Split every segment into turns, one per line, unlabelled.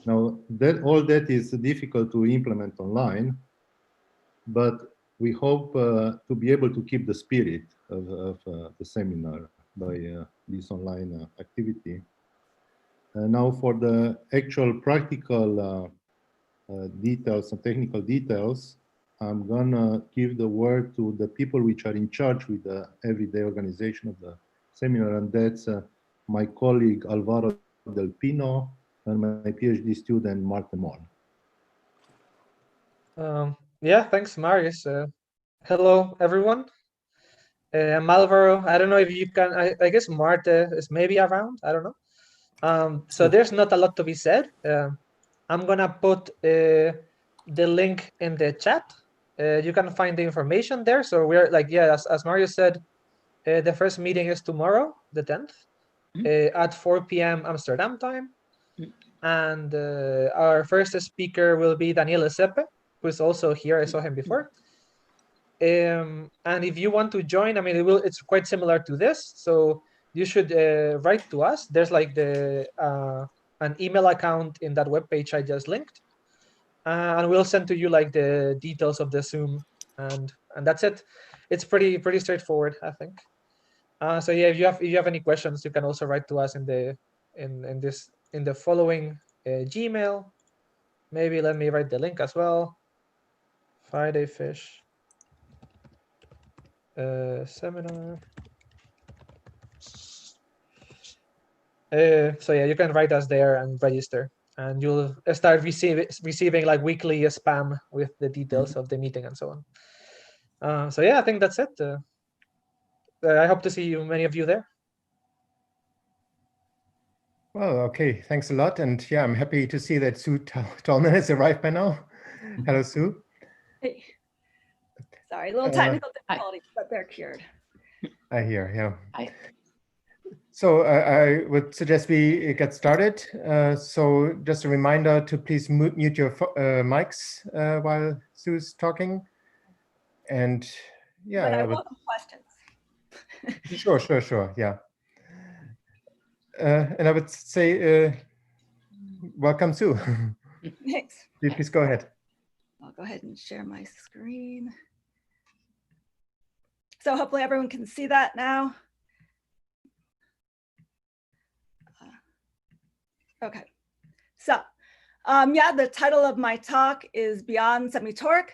Now, all that is difficult to implement online, but we hope to be able to keep the spirit of the seminar by this online activity. Now, for the actual practical details and technical details, I'm gonna give the word to the people which are in charge with the everyday organization of the seminar, and that's my colleague Alvaro Del Pino and my PhD student Martin Moll.
Yeah, thanks, Marius. Hello, everyone. I'm Alvaro. I don't know if you can, I guess Marta is maybe around, I don't know. So there's not a lot to be said. I'm gonna put the link in the chat. You can find the information there. So we're like, yeah, as Marius said, the first meeting is tomorrow, the 10th, at 4 p.m. Amsterdam time. And our first speaker will be Daniele Seppe, who is also here. I saw him before. And if you want to join, I mean, it's quite similar to this. So you should write to us. There's like an email account in that webpage I just linked. And we'll send to you like the details of the Zoom, and that's it. It's pretty straightforward, I think. So yeah, if you have any questions, you can also write to us in the following Gmail. Maybe let me write the link as well. Friday Fish seminar. So yeah, you can write us there and register, and you'll start receiving like weekly spam with the details of the meeting and so on. So yeah, I think that's it. I hope to see many of you there.
Well, okay, thanks a lot. And yeah, I'm happy to see that Sue Tolman has arrived by now. Hello, Sue.
Hey. Sorry, a little technical difficulties, but they're cured.
I hear, yeah. Hi. So I would suggest we get started. So just a reminder to please mute your mics while Sue's talking. And yeah,
but I welcome questions.
Sure, yeah. And I would say, welcome, Sue.
Thanks.
Please go ahead.
I'll go ahead and share my screen. So hopefully everyone can see that now. Okay, so yeah, the title of my talk is Beyond Semitoric,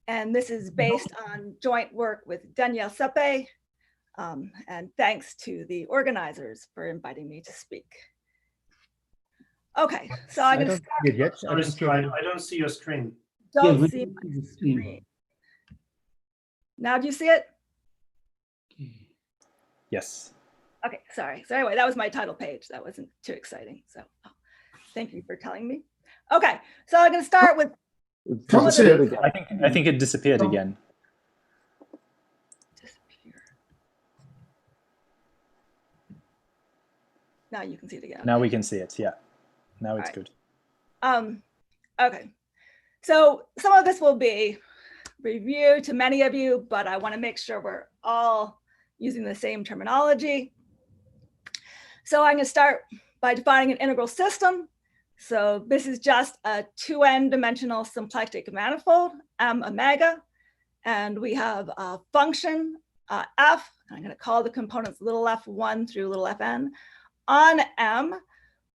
and this is based on joint work with Daniele Seppe, and thanks to the organizers for inviting me to speak. Okay, so I'm going to start.
I don't see your screen.
Don't see my screen. Now do you see it?
Yes.
Okay, sorry. So anyway, that was my title page. That wasn't too exciting. So thank you for telling me. Okay, so I'm going to start with.
I think it disappeared again.
Now you can see it again.
Now we can see it. Yeah. Now it's good.
Okay. So some of this will be review to many of you, but I want to make sure we're all using the same terminology. So I'm going to start by defining an integral system. So this is just a 2n dimensional symplectic manifold, M omega. And we have a function, f, and I'm going to call the components little f1 through little fn, on M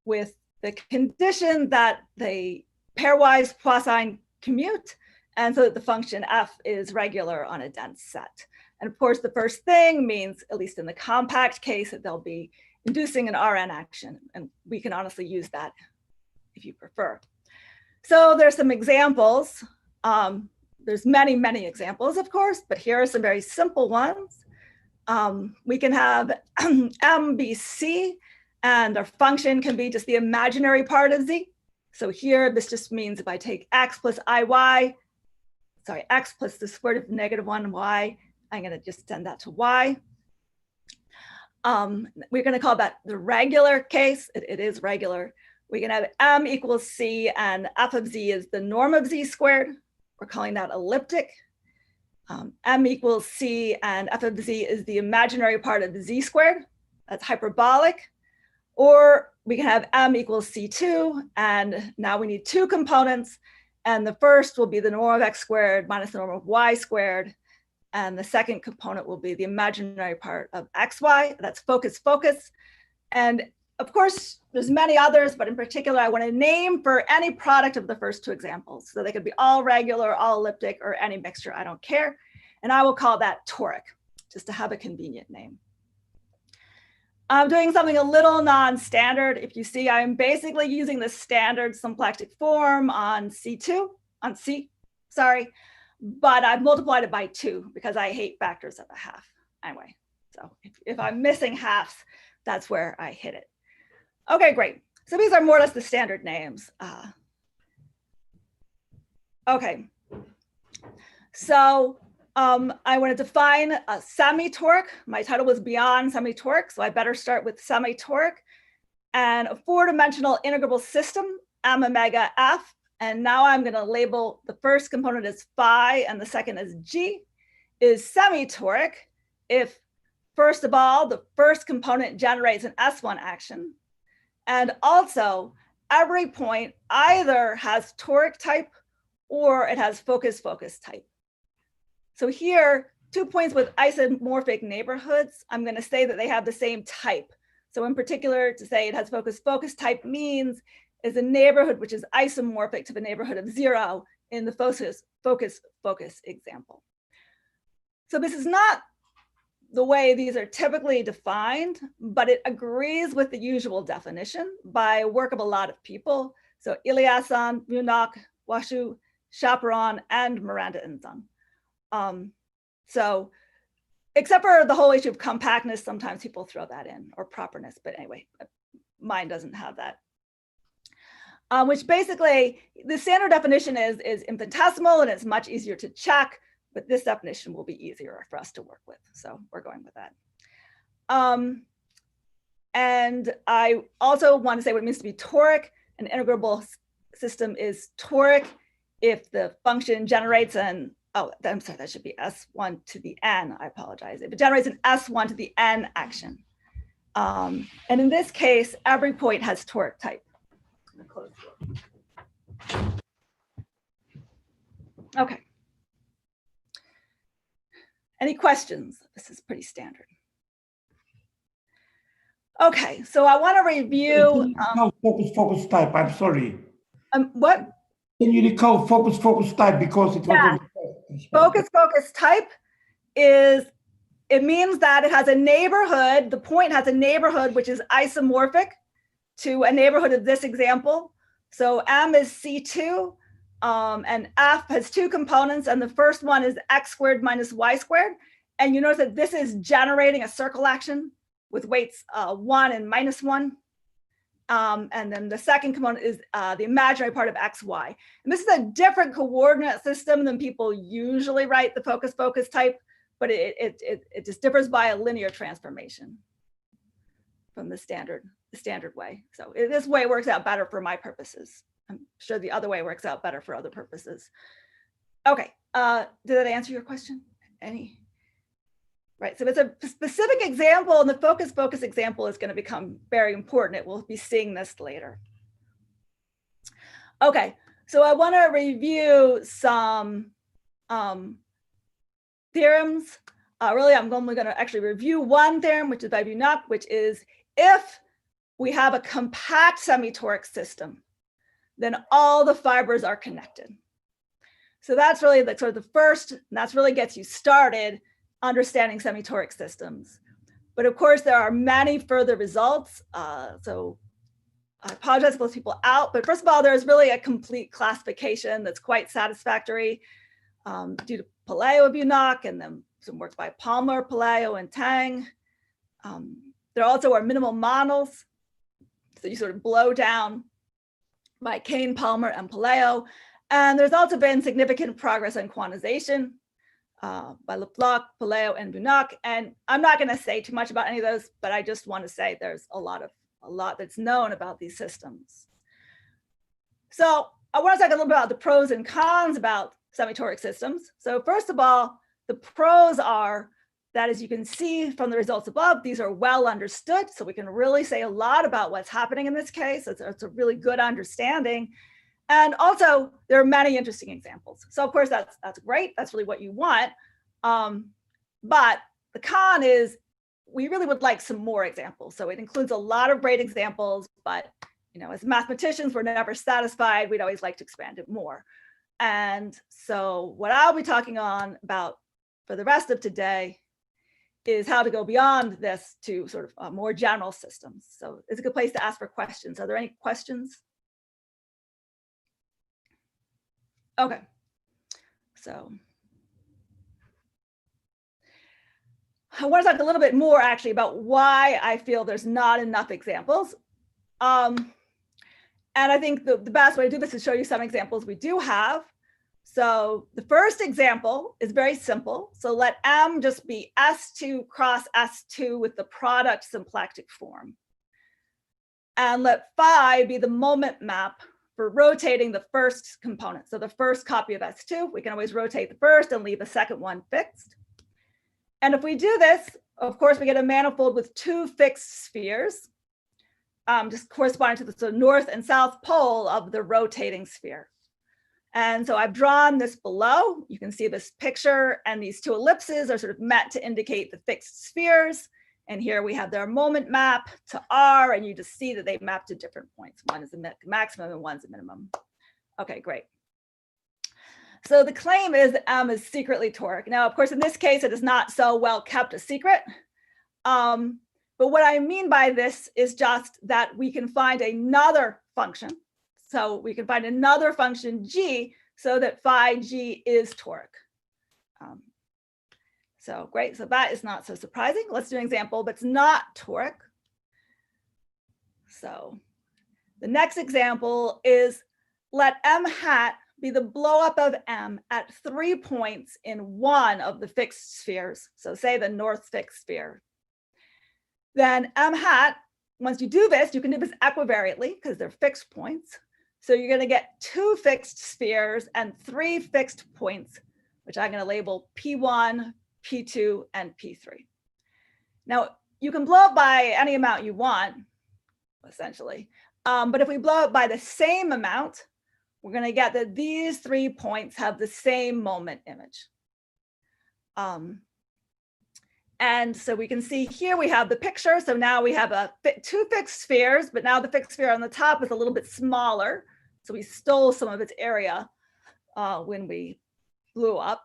with the condition that they pairwise Poisson commute, and so that the function f is regular on a dense set. And of course, the first thing means, at least in the compact case, that they'll be inducing an Rn action. And we can honestly use that if you prefer. So there's some examples. There's many, many examples, of course, but here are some very simple ones. We can have M be C, and our function can be just the imaginary part of Z. So here, this just means if I take x plus iy, sorry, x plus the square root of -1 y, I'm going to just send that to y. We're going to call that the regular case. It is regular. We can have m equals c, and f of z is the norm of z squared. We're calling that elliptic. M equals c, and f of z is the imaginary part of the z squared. That's hyperbolic. Or we can have m equals c2, and now we need two components, and the first will be the norm of x squared minus the norm of y squared, and the second component will be the imaginary part of xy. That's focus, focus. And of course, there's many others, but in particular, I want to name for any product of the first two examples. So they could be all regular, all elliptic, or any mixture, I don't care. And I will call that toric, just to have a convenient name. I'm doing something a little non-standard. If you see, I'm basically using the standard symplectic form on C, sorry, but I've multiplied it by 2 because I hate factors of a half. Anyway, so if I'm missing halves, that's where I hit it. Okay, great. So these are more or less the standard names. Okay, so I want to define a semitoric. My title was beyond semitoric, so I better start with semitoric. And a 4-dimensional integrable system, m omega f. And now I'm going to label the first component as phi and the second as g, is semitoric if, first of all, the first component generates an S1 action. And also, every point either has toric type or it has focus, focus type. So here, 2 points with isomorphic neighborhoods, I'm going to say that they have the same type. So in particular, to say it has focus, focus type means is a neighborhood which is isomorphic to the neighborhood of 0 in the focus, focus, focus example. So this is not the way these are typically defined, but it agrees with the usual definition by work of a lot of people. So Eliasson, Munach, Washu, Chaperon, and Miranda and Zung. So except for the whole issue of compactness, sometimes people throw that in, or properness, but anyway, mine doesn't have that. Which basically, the standard definition is infinitesimal and it's much easier to check, but this definition will be easier for us to work with. So we're going with that. And I also want to say what it means to be toric. An integrable system is toric if the function generates an, oh, I'm sorry, that should be S1 to the N, I apologize. If it generates an S1 to the N action. And in this case, every point has toric type. Okay. Any questions? This is pretty standard. Okay, so I want to review.
Focus, focus type. I'm sorry.
What?
Can you recall focus, focus type because it was.
Focus, focus type is, it means that it has a neighborhood. The point has a neighborhood which is isomorphic to a neighborhood of this example. So M is C2 and F has 2 components, and the first one is x squared minus y squared. And you notice that this is generating a circle action with weights 1 and minus 1. And then the second component is the imaginary part of xy. And this is a different coordinate system than people usually write the focus, focus type, but it just differs by a linear transformation from the standard way. So this way works out better for my purposes. I'm sure the other way works out better for other purposes. Okay, did that answer your question? Any? Right, so it's a specific example, and the focus, focus example is going to become very important. We'll be seeing this later. Okay, so I want to review some theorems. Really, I'm only going to actually review one theorem, which is by Munach, which is if we have a compact semitoric system, then all the fibers are connected. So that's really the sort of the first, and that's really gets you started understanding semitoric systems. But of course, there are many further results. So I apologize for those people out, but first of all, there's really a complete classification that's quite satisfactory due to Palaio, Munach, and then some work by Palmer, Palaio, and Tang. There also are minimal models. So you sort of blow down by Kane, Palmer, and Palaio. And there's also been significant progress in quantization by LeBlanc, Palaio, and Munach. And I'm not going to say too much about any of those, but I just want to say there's a lot that's known about these systems. So I want to talk a little bit about the pros and cons about semitoric systems. So first of all, the pros are that, as you can see from the results above, these are well understood. So we can really say a lot about what's happening in this case. It's a really good understanding. And also, there are many interesting examples. So of course, that's great. That's really what you want. But the con is we really would like some more examples. So it includes a lot of great examples, but as mathematicians, we're never satisfied. We'd always like to expand it more. And so what I'll be talking about for the rest of today is how to go beyond this to sort of more general systems. So it's a good place to ask for questions. Are there any questions? Okay, so I want to talk a little bit more actually about why I feel there's not enough examples. And I think the best way to do this is show you some examples we do have. So the first example is very simple. So let M just be S2 cross S2 with the product symplectic form. And let phi be the moment map for rotating the first component. So the first copy of S2, we can always rotate the first and leave the second one fixed. And if we do this, of course, we get a manifold with two fixed spheres, just corresponding to the north and south pole of the rotating sphere. And so I've drawn this below. You can see this picture, and these two ellipses are sort of meant to indicate the fixed spheres. And here we have their moment map to R, and you just see that they map to different points. One is a maximum and one's a minimum. Okay, great. So the claim is that M is secretly toric. Now, of course, in this case, it is not so well kept a secret. But what I mean by this is just that we can find another function. So we can find another function G so that phi G is toric. So great, so that is not so surprising. Let's do an example that's not toric. So the next example is let M hat be the blow up of M at 3 points in one of the fixed spheres. So say the north fixed sphere. Then M hat, once you do this, you can do this equivariantly because they're fixed points. So you're going to get two fixed spheres and three fixed points, which I'm going to label P1, P2, and P3. Now, you can blow up by any amount you want, essentially. But if we blow up by the same amount, we're going to get that these 3 points have the same moment image. And so we can see here we have the picture. So now we have two fixed spheres, but now the fixed sphere on the top is a little bit smaller. So we stole some of its area when we blew up.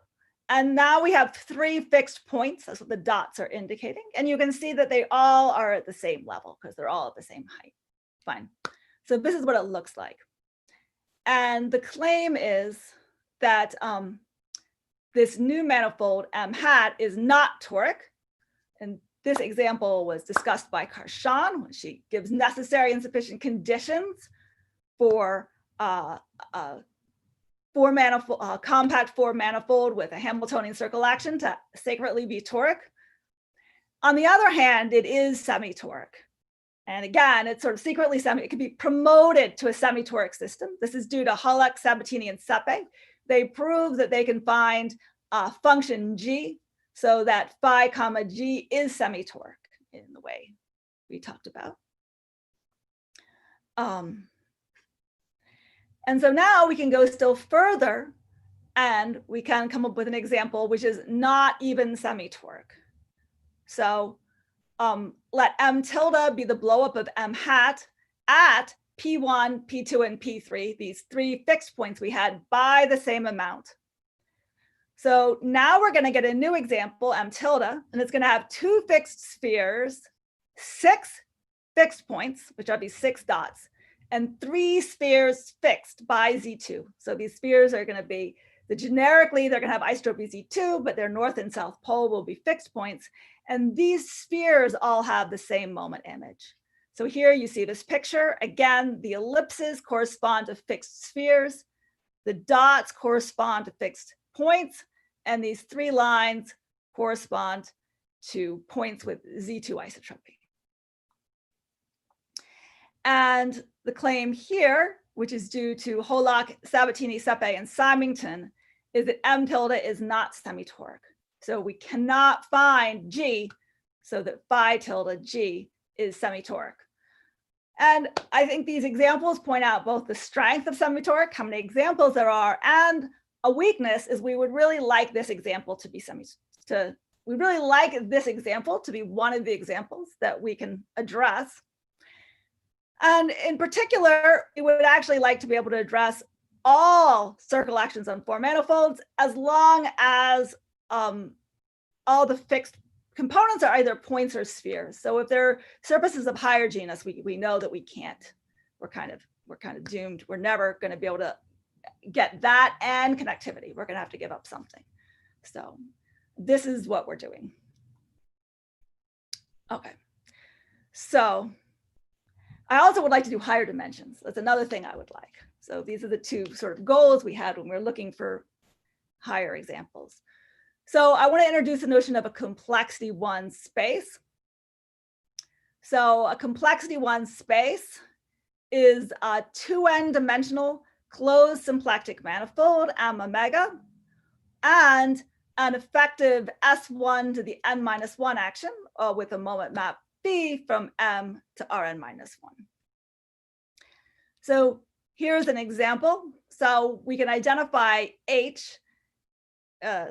And now we have three fixed points. That's what the dots are indicating. And you can see that they all are at the same level because they're all at the same height. Fine. So this is what it looks like. And the claim is that this new manifold M hat is not toric. And this example was discussed by Karshan when she gives necessary and sufficient conditions for compact four manifold with a Hamiltonian circle action to sacredly be toric. On the other hand, it is semitoric. And again, it's sort of secretly it could be promoted to a semitoric system. This is due to Halak, Sabatini, and Sepe. They prove that they can find a function G so that phi comma G is semitoric in the way we talked about. And so now we can go still further and we can come up with an example which is not even semitoric. So let M tilde be the blow up of M hat at P1, P2, and P3, these three fixed points we had by the same amount. So now we're going to get a new example, M tilde, and it's going to have two fixed spheres, 6 fixed points, which are these 6 dots, and 3 spheres fixed by Z2. So these spheres are going to be, generically, they're going to have isotropy Z2, but their north and south pole will be fixed points. And these spheres all have the same moment image. So here you see this picture. Again, the ellipses correspond to fixed spheres. The dots correspond to fixed points. And these 3 lines correspond to points with Z2 isotropy. And the claim here, which is due to Holak, Sabatini, Sepe, and Symington, is that M tilde is not semitoric. So we cannot find G so that phi tilde G is semitoric. And I think these examples point out both the strength of semitoric, how many examples there are, and a weakness is we would really like this example to be we really like this example to be one of the examples that we can address. And in particular, we would actually like to be able to address all circle actions on four manifolds as long as all the fixed components are either points or spheres. So if they're surfaces of higher genus, we know that we can't. We're kind of doomed. We're never going to be able to get that and connectivity. We're going to have to give up something. So this is what we're doing. Okay. So I also would like to do higher dimensions. That's another thing I would like. So these are the two sort of goals we had when we were looking for higher examples. So I want to introduce the notion of a complexity one space. So a complexity one space is a 2n dimensional closed symplectic manifold M omega and an effective S1 to the n-1 action with a moment map B from M to Rn-1. So here's an example. So we can identify H,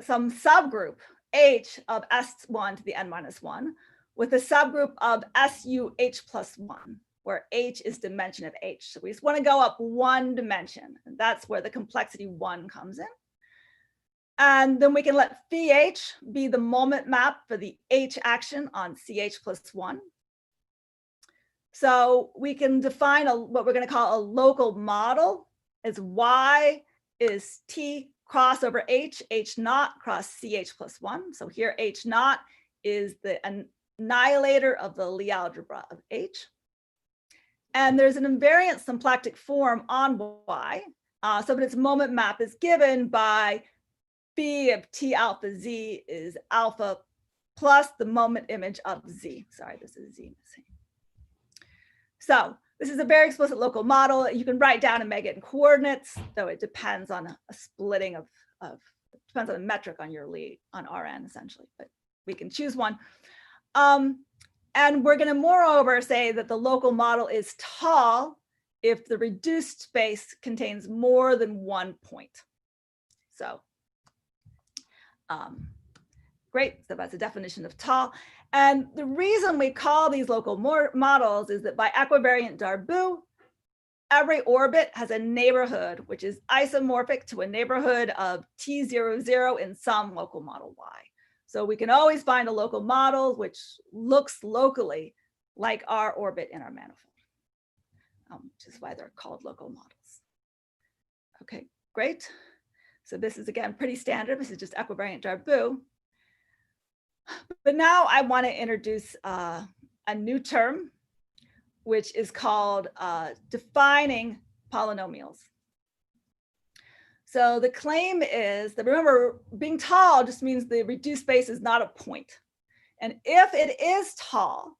some subgroup H of S1 to the n-1 with a subgroup of SU H+1, where H is dimension of H. So we just want to go up one dimension, and that's where the complexity one comes in. And then we can let phi H be the moment map for the H action on CH+1. So we can define what we're going to call a local model as Y is T cross over H naught cross CH+1. So here H naught is the annihilator of the Lie algebra of H. And there's an invariant symplectic form on Y. So that its moment map is given by phi of T alpha Z is alpha plus the moment image of Z. Sorry, this is Z missing. So this is a very explicit local model. You can write down and make it in coordinates, though it depends on a splitting depends on the metric on your Lie, on Rn essentially, but we can choose one. And we're going to moreover say that the local model is tall if the reduced space contains more than one point. So great, so that's a definition of tall. And the reason we call these local models is that by equivariant Darboux, every orbit has a neighborhood which is isomorphic to a neighborhood of T00 in some local model Y. So we can always find a local model which looks locally like our orbit in our manifold, which is why they're called local models. Okay, great. So this is, again, pretty standard. This is just equivariant Darboux. But now I want to introduce a new term, which is called defining polynomials. So the claim is that, remember, being tall just means the reduced space is not a point. And if it is tall,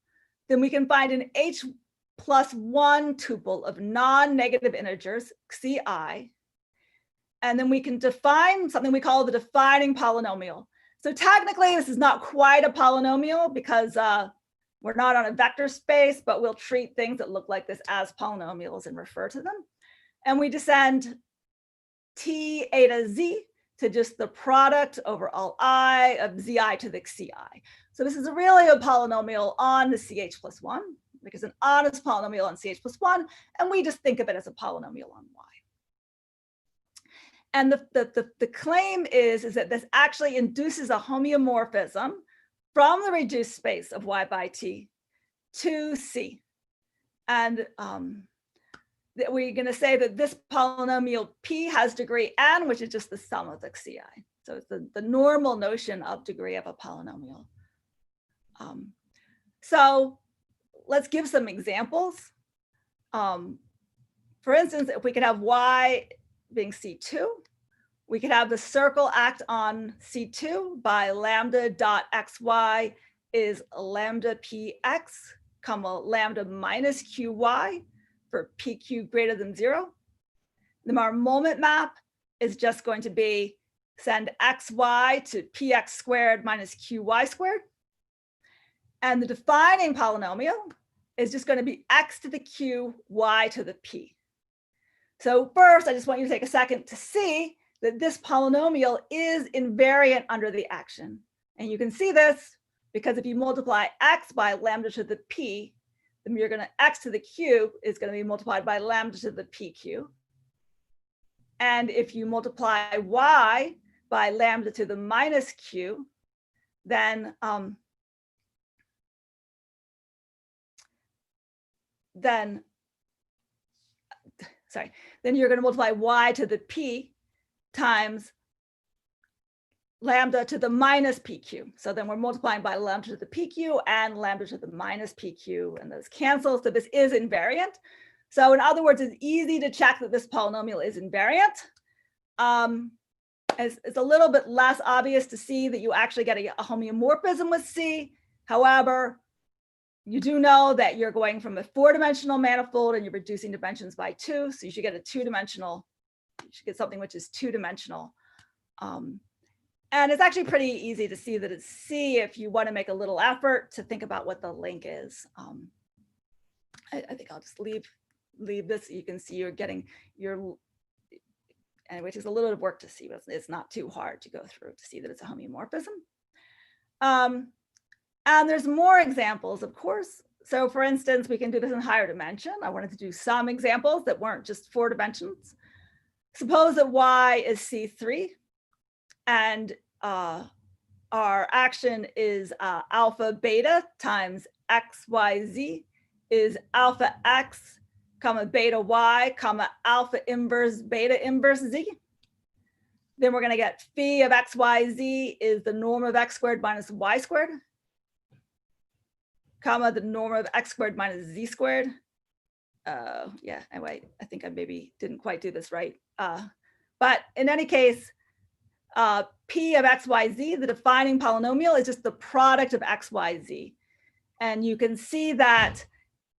then we can find an H+1 tuple of non-negative integers, Xi, and then we can define something we call the defining polynomial. So technically, this is not quite a polynomial because we're not on a vector space, but we'll treat things that look like this as polynomials and refer to them. And we descend T eta Z to just the product over all I of Zi to the Xi. So this is really a polynomial on the CH+1, because an honest polynomial on CH+1, and we just think of it as a polynomial on Y. And the claim is that this actually induces a homeomorphism from the reduced space of Y by T to C. And we're going to say that this polynomial P has degree n, which is just the sum of the Xi. So it's the normal notion of degree of a polynomial. So let's give some examples. For instance, if we could have Y being C2, we could have the circle act on C2 by lambda dot xy is lambda px, comma lambda minus qy for pq greater than 0. Then our moment map is just going to be send xy to px squared minus qy squared. And the defining polynomial is just going to be x to the q, y to the p. So first, I just want you to take a second to see that this polynomial is invariant under the action. And you can see this because if you multiply x by lambda to the p, then you're going to x to the q is going to be multiplied by lambda to the pq. And if you multiply y by lambda to the minus q, then you're going to multiply y to the p times lambda to the minus pq. So then we're multiplying by lambda to the pq and lambda to the minus pq, and those cancel. So this is invariant. So in other words, it's easy to check that this polynomial is invariant. It's a little bit less obvious to see that you actually get a homeomorphism with C. However, you do know that you're going from a 4-dimensional manifold and you're reducing dimensions by 2. So you should get a 2-dimensional, you should get something which is 2-dimensional. And it's actually pretty easy to see that it's C if you want to make a little effort to think about what the link is. I think I'll just leave this. You can see you're getting your, anyway, it takes a little bit of work to see, but it's not too hard to go through to see that it's a homeomorphism. And there's more examples, of course. So for instance, we can do this in higher dimension. I wanted to do some examples that weren't just 4 dimensions. Suppose that y is C3 and our action is alpha beta times xyz is alpha x comma beta y comma alpha inverse beta inverse z. Then we're going to get phi of xyz is the norm of x squared minus y squared, comma the norm of x squared minus z squared. Yeah, anyway, I think I maybe didn't quite do this right. But in any case, p of xyz, the defining polynomial, is just the product of xyz. And you can see that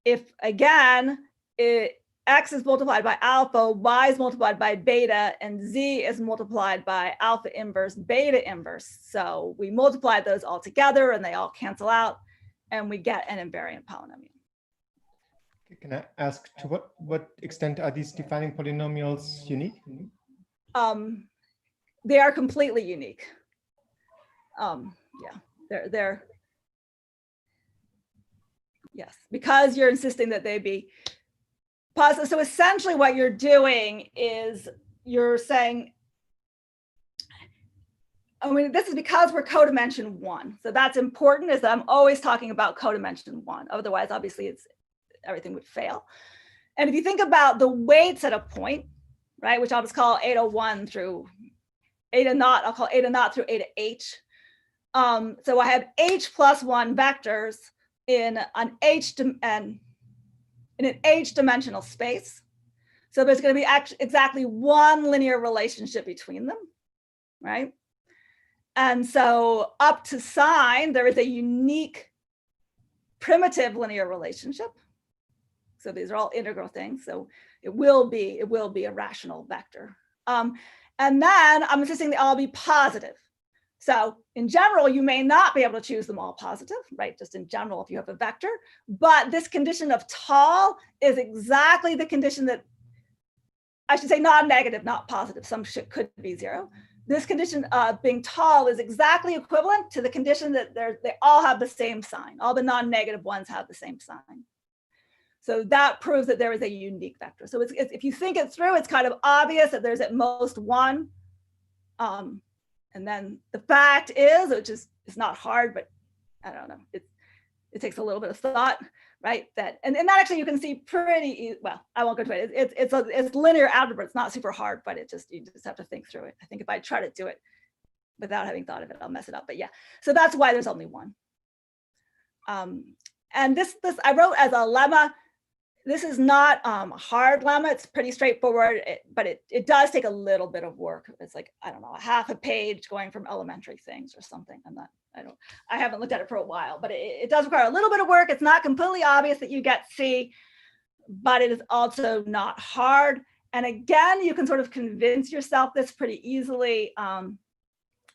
if, again, x is multiplied by alpha, y is multiplied by beta, and z is multiplied by alpha inverse beta inverse. So we multiply those all together and they all cancel out and we get an invariant polynomial.
Can I ask, to what extent are these defining polynomials unique?
They are completely unique. Yeah, they're yes, because you're insisting that they be positive. So essentially what you're doing is you're saying, I mean, this is because we're codimension 1. So that's important, is that I'm always talking about codimension 1. Otherwise, obviously, everything would fail. And if you think about the weights at a point, right, which I'll just call eta 1 through eta naught, I'll call eta naught through eta h. So I have h plus 1 vectors in an h dimensional space. So there's going to be exactly one linear relationship between them, right? And so up to sign, there is a unique primitive linear relationship. So these are all integral things. So it will be a rational vector. And then I'm insisting they all be positive. So in general, you may not be able to choose them all positive, right? Just in general, if you have a vector, but this condition of tall is exactly the condition that, I should say non-negative, not positive. Some could be 0. This condition of being tall is exactly equivalent to the condition that they all have the same sign. All the non-negative ones have the same sign. So that proves that there is a unique vector. So if you think it through, it's kind of obvious that there's at most one. And then the fact is, which is not hard, but I don't know, it takes a little bit of thought, right? That and that actually you can see pretty well. I won't go to it. It's linear algebra. It's not super hard, but you just have to think through it. I think if I try to do it without having thought of it, I'll mess it up. But yeah, so that's why there's only one. And this I wrote as a lemma. This is not a hard lemma. It's pretty straightforward, but it does take a little bit of work. It's like, I don't know, a half a page going from elementary things or something. I haven't looked at it for a while, but it does require a little bit of work. It's not completely obvious that you get C, but it is also not hard. And again, you can sort of convince yourself this pretty easily.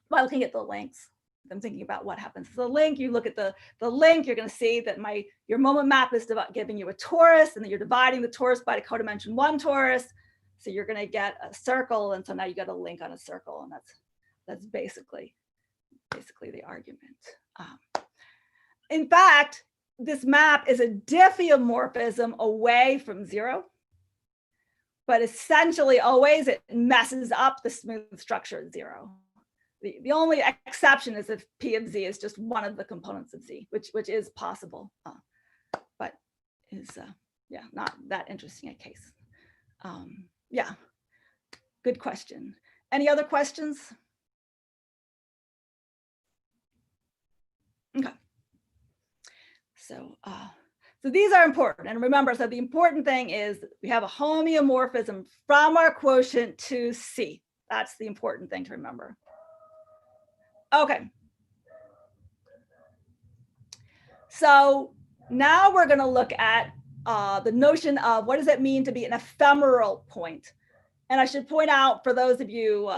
by looking at the links. I'm thinking about what happens to the link. You look at the link, you're going to see that your moment map is giving you a torus, and then you're dividing the torus by the codimension 1 torus. So you're going to get a circle, and so now you got a link on a circle, and that's basically the argument. In fact, this map is a diffeomorphism away from 0, but essentially always it messes up the smooth structure at 0. The only exception is if P of Z is just one of the components of Z, which is possible, but is not that interesting a case. Yeah, good question. Any other questions? Okay. So these are important, and remember, so the important thing is we have a homeomorphism from our quotient to C. That's the important thing to remember. Okay. So now we're going to look at the notion of what does it mean to be an ephemeral point. And I should point out for those of you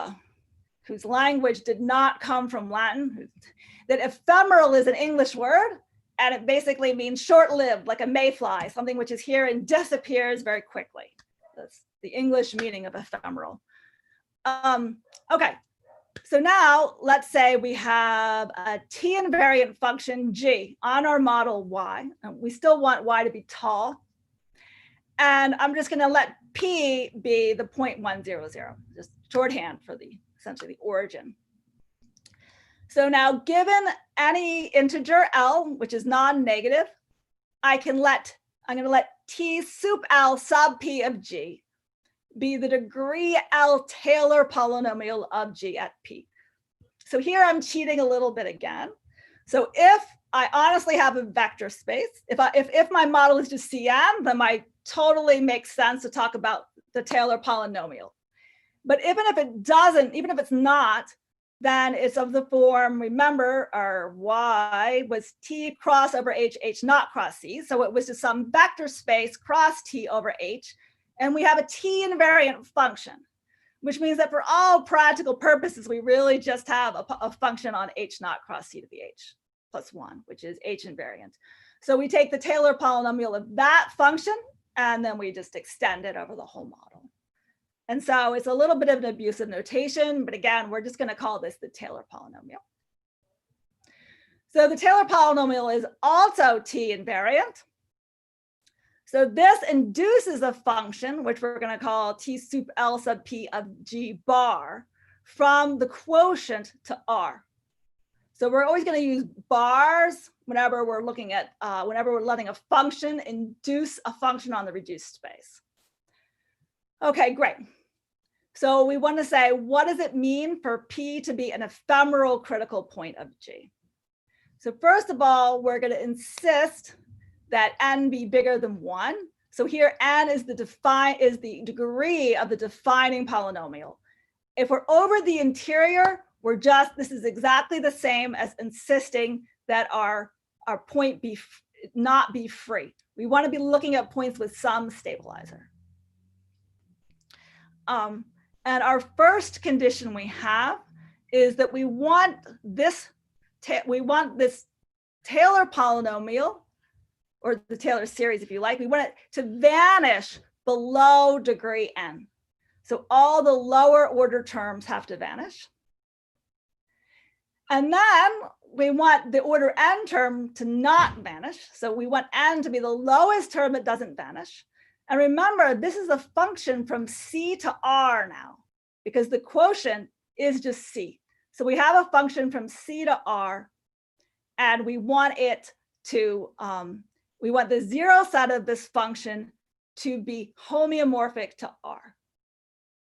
whose language did not come from Latin, that ephemeral is an English word, and it basically means short-lived, like a mayfly, something which is here and disappears very quickly. That's the English meaning of ephemeral. Okay. So now let's say we have a t invariant function g on our model y, and we still want y to be tall. And I'm just going to let p be the 0.100, just shorthand for essentially the origin. So now given any integer L, which is non-negative, I'm going to let T sup L sub P of G be the degree L Taylor polynomial of G at P. So here I'm cheating a little bit again. So if I honestly have a vector space, if my model is just Cn, then my totally makes sense to talk about the Taylor polynomial. But even if it doesn't, even if it's not, then it's of the form, remember, our y was T cross over H, H not cross C. So it was just some vector space cross T over H. And we have a T invariant function, which means that for all practical purposes, we really just have a function on H naught cross C to the H plus 1, which is H invariant. So we take the Taylor polynomial of that function, and then we just extend it over the whole model. And so it's a little bit of an abusive notation, but again, we're just going to call this the Taylor polynomial. So the Taylor polynomial is also T invariant. So this induces a function, which we're going to call T sup L sub P of G bar, from the quotient to R. So we're always going to use bars whenever we're looking at, whenever we're letting a function induce a function on the reduced space. Okay, great. So we want to say, what does it mean for P to be an ephemeral critical point of G? So first of all, we're going to insist that n be bigger than 1. So here n is the degree of the defining polynomial. If we're over the interior, this is exactly the same as insisting that our point not be free. We want to be looking at points with some stabilizer. And our first condition we have is that we want this Taylor polynomial, or the Taylor series, if you like, we want it to vanish below degree n. So all the lower order terms have to vanish. And then we want the order n term to not vanish. So we want n to be the lowest term that doesn't vanish. And remember, this is a function from C to R now, because the quotient is just C. So we have a function from C to R, and we want it to, we want the zero set of this function to be homeomorphic to R.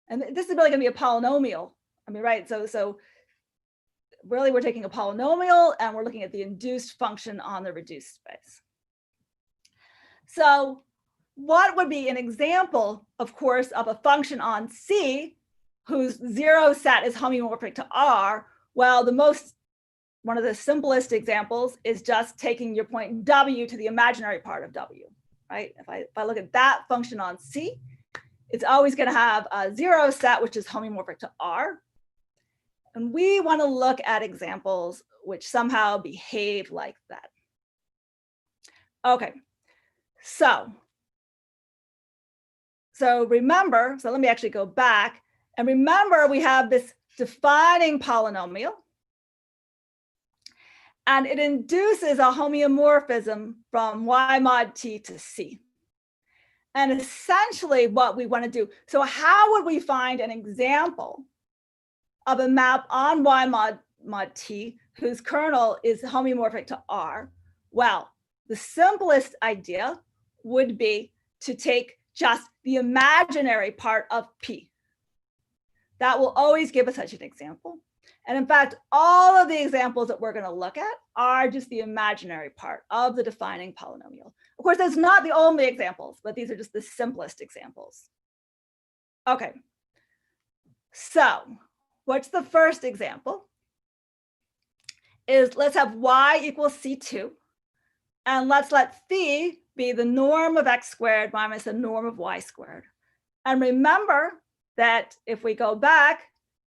And this is really going to be a polynomial. I mean, right? So really we're taking a polynomial and we're looking at the induced function on the reduced space. So what would be an example, of course, of a function on C whose zero set is homeomorphic to R? Well, one of the simplest examples is just taking your point W to the imaginary part of W, right? If I look at that function on C, it's always going to have a zero set, which is homeomorphic to R. And we want to look at examples which somehow behave like that. Okay, so remember, so let me actually go back and remember we have this defining polynomial and it induces a homeomorphism from y mod t to c. And essentially what we want to do, so how would we find an example of a map on y mod t whose kernel is homeomorphic to R? Well, the simplest idea would be to take just the imaginary part of P. That will always give us such an example. And in fact, all of the examples that we're going to look at are just the imaginary part of the defining polynomial. Of course, that's not the only examples, but these are just the simplest examples. Okay, so what's the first example? Is let's have y equals C2, and let's let phi be the norm of x squared minus the norm of y squared. And remember that if we go back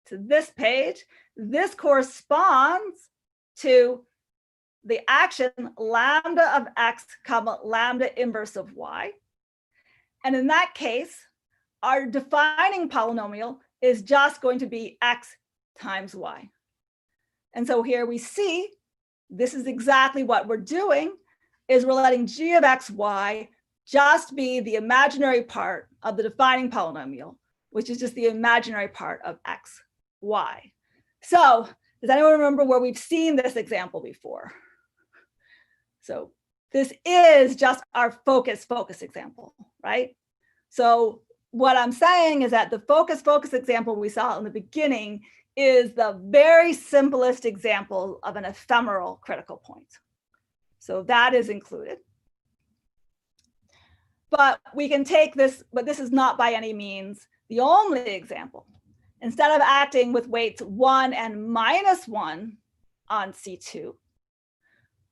to this page, this corresponds to the action lambda of x comma lambda inverse of y. And in that case, our defining polynomial is just going to be x times y. And so here we see, this is exactly what we're doing, is we're letting g of x, y just be the imaginary part of the defining polynomial, which is just the imaginary part of x, y. So does anyone remember where we've seen this example before? So this is just our focus example, right? So what I'm saying is that the focus example we saw in the beginning is the very simplest example of an ephemeral critical point. So that is included. But we can take this, but this is not by any means the only example. Instead of acting with weights 1 and minus 1 on C2,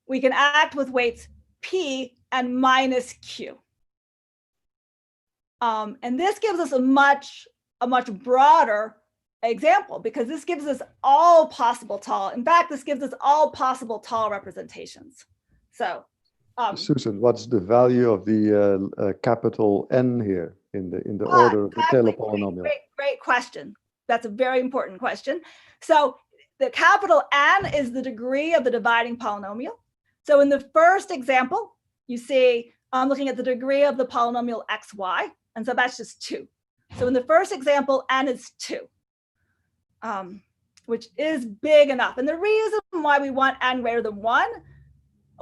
we can act with weights P and minus Q. And this gives us a much broader example, because this gives us all possible tall. In fact, this gives us all possible tall representations. So,
Susan, what's the value of the capital N here in the order of the Taylor polynomial?
Great question. That's a very important question. So the capital N is the degree of the dividing polynomial. So in the first example, you see I'm looking at the degree of the polynomial xy, and so that's just 2. So in the first example, N is 2, which is big enough. And the reason why we want N greater than 1,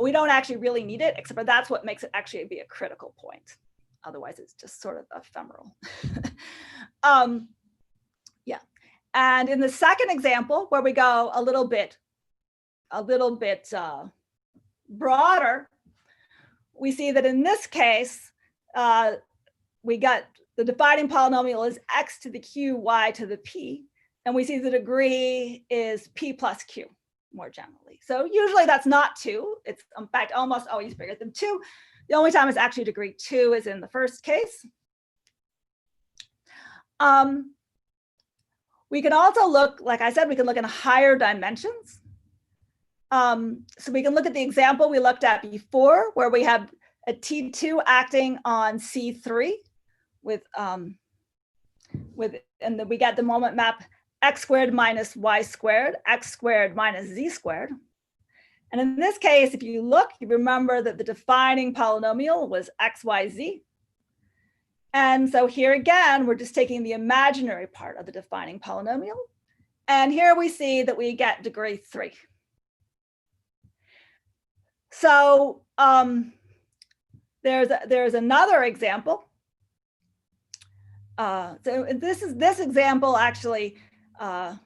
we don't actually really need it, except for that's what makes it actually be a critical point. Otherwise, it's just sort of ephemeral. Yeah. And in the second example, where we go a little bit broader, we see that in this case, we got the dividing polynomial is x to the q, y to the p, and we see the degree is p plus q more generally. So usually that's not 2. It's in fact almost always bigger than 2. The only time it's actually degree 2 is in the first case. We can also look, like I said, we can look in higher dimensions. So we can look at the example we looked at before, where we have a T2 acting on C3 and then we get the moment map x squared minus y squared, x squared minus z squared. And in this case, if you look, you remember that the defining polynomial was xyz. And so here again, we're just taking the imaginary part of the defining polynomial. And here we see that we get degree 3. So there's another example. So this example actually has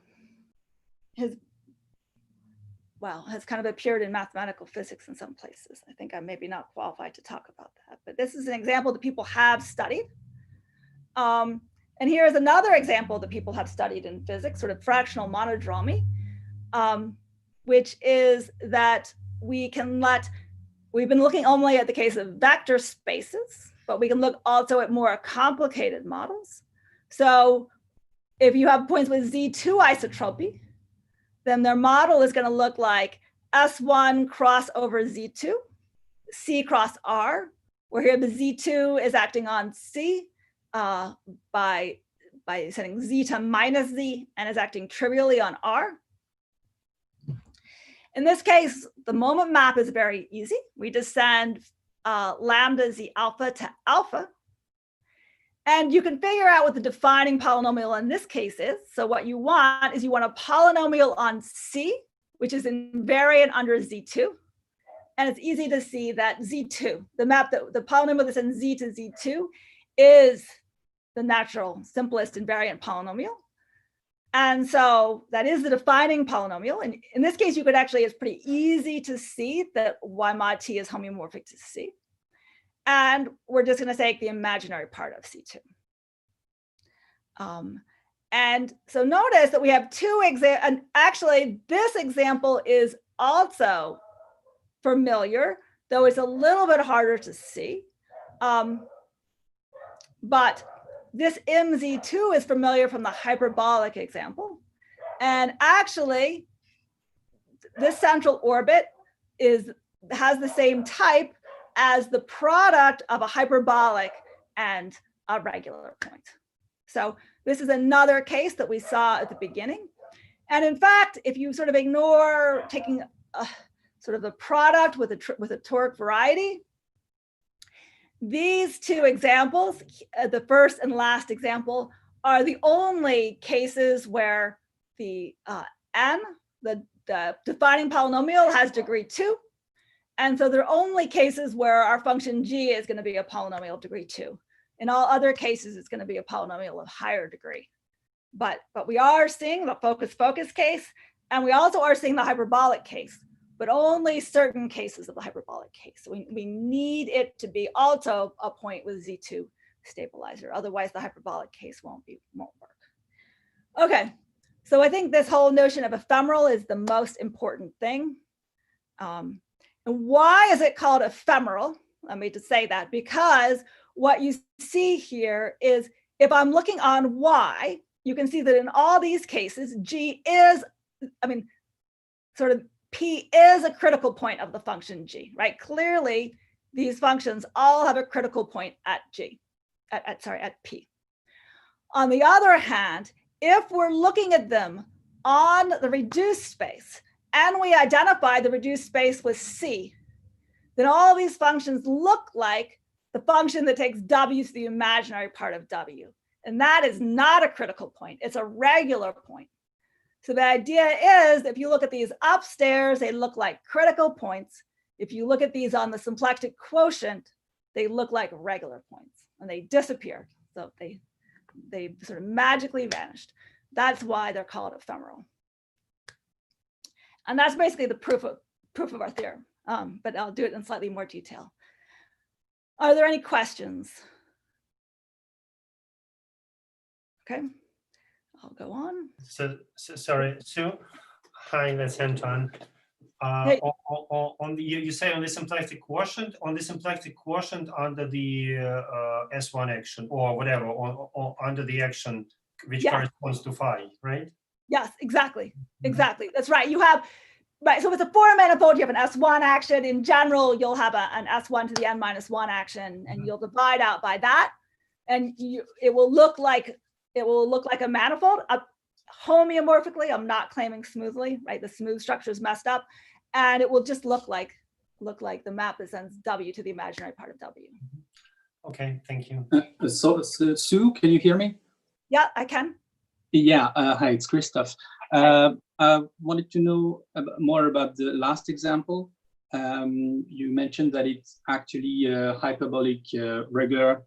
kind of appeared in mathematical physics in some places. I think I'm maybe not qualified to talk about that, but this is an example that people have studied. And here's another example that people have studied in physics, sort of fractional monodromy, which is that we've been looking only at the case of vector spaces, but we can look also at more complicated models. So if you have points with Z2 isotropy, then their model is going to look like S1 cross over Z2, C cross R, where here the Z2 is acting on C by setting Z to minus Z and is acting trivially on R. In this case, the moment map is very easy. We just send lambda Z alpha to alpha. And you can figure out what the defining polynomial in this case is. So what you want is you want a polynomial on C, which is invariant under Z2. And it's easy to see that Z2, the polynomial that sends Z to Z2 is the natural, simplest invariant polynomial. And so that is the defining polynomial. And in this case, you could actually, it's pretty easy to see that Y mod T is homeomorphic to C. And we're just going to take the imaginary part of C2. And so notice that we have two examples. And actually, this example is also familiar, though it's a little bit harder to see. But this MZ2 is familiar from the hyperbolic example. And actually, this central orbit has the same type as the product of a hyperbolic and a regular point. So this is another case that we saw at the beginning. And in fact, if you sort of ignore taking sort of the product with a toric variety, these two examples, the first and last example, are the only cases where the n, the defining polynomial, has degree 2. And so they're only cases where our function g is going to be a polynomial of degree 2. In all other cases, it's going to be a polynomial of higher degree. But we are seeing the focus case, and we also are seeing the hyperbolic case, but only certain cases of the hyperbolic case. So we need it to be also a point with Z2 stabilizer. Otherwise, the hyperbolic case won't work. Okay, so I think this whole notion of ephemeral is the most important thing. And why is it called ephemeral? Let me just say that, because what you see here is if I'm looking on Y, you can see that in all these cases, G is, sort of P is a critical point of the function G, right? Clearly, these functions all have a critical point at G, at P. On the other hand, if we're looking at them on the reduced space and we identify the reduced space with C, then all these functions look like the function that takes W to the imaginary part of W. And that is not a critical point, it's a regular point. So the idea is, if you look at these upstairs, they look like critical points. If you look at these on the symplectic quotient, they look like regular points, and they disappeared. So they sort of magically vanished. That's why they're called ephemeral. And that's basically the proof of our theorem, but I'll do it in slightly more detail. Are there any questions? Okay. I'll go on.
So sorry, Sue. Hi, that's Anton.
Hey.
On the you say on the symplectic quotient, under the S1 action or whatever, or under the action which corresponds to phi, right?
Yes, exactly. Exactly. That's right. You have, right. So with a four manifold, you have an S1 action. In general, you'll have an S1 to the n minus 1 action, and you'll divide out by that, and it will look like a manifold. Homeomorphically, I'm not claiming smoothly, right? The smooth structure is messed up, and it will just look like the map that sends W to the imaginary part of W.
Okay, thank you.
So Sue, can you hear me?
Yeah, I can.
Yeah, hi, it's Christoph. I wanted to know more about the last example. You mentioned that it's actually a hyperbolic regular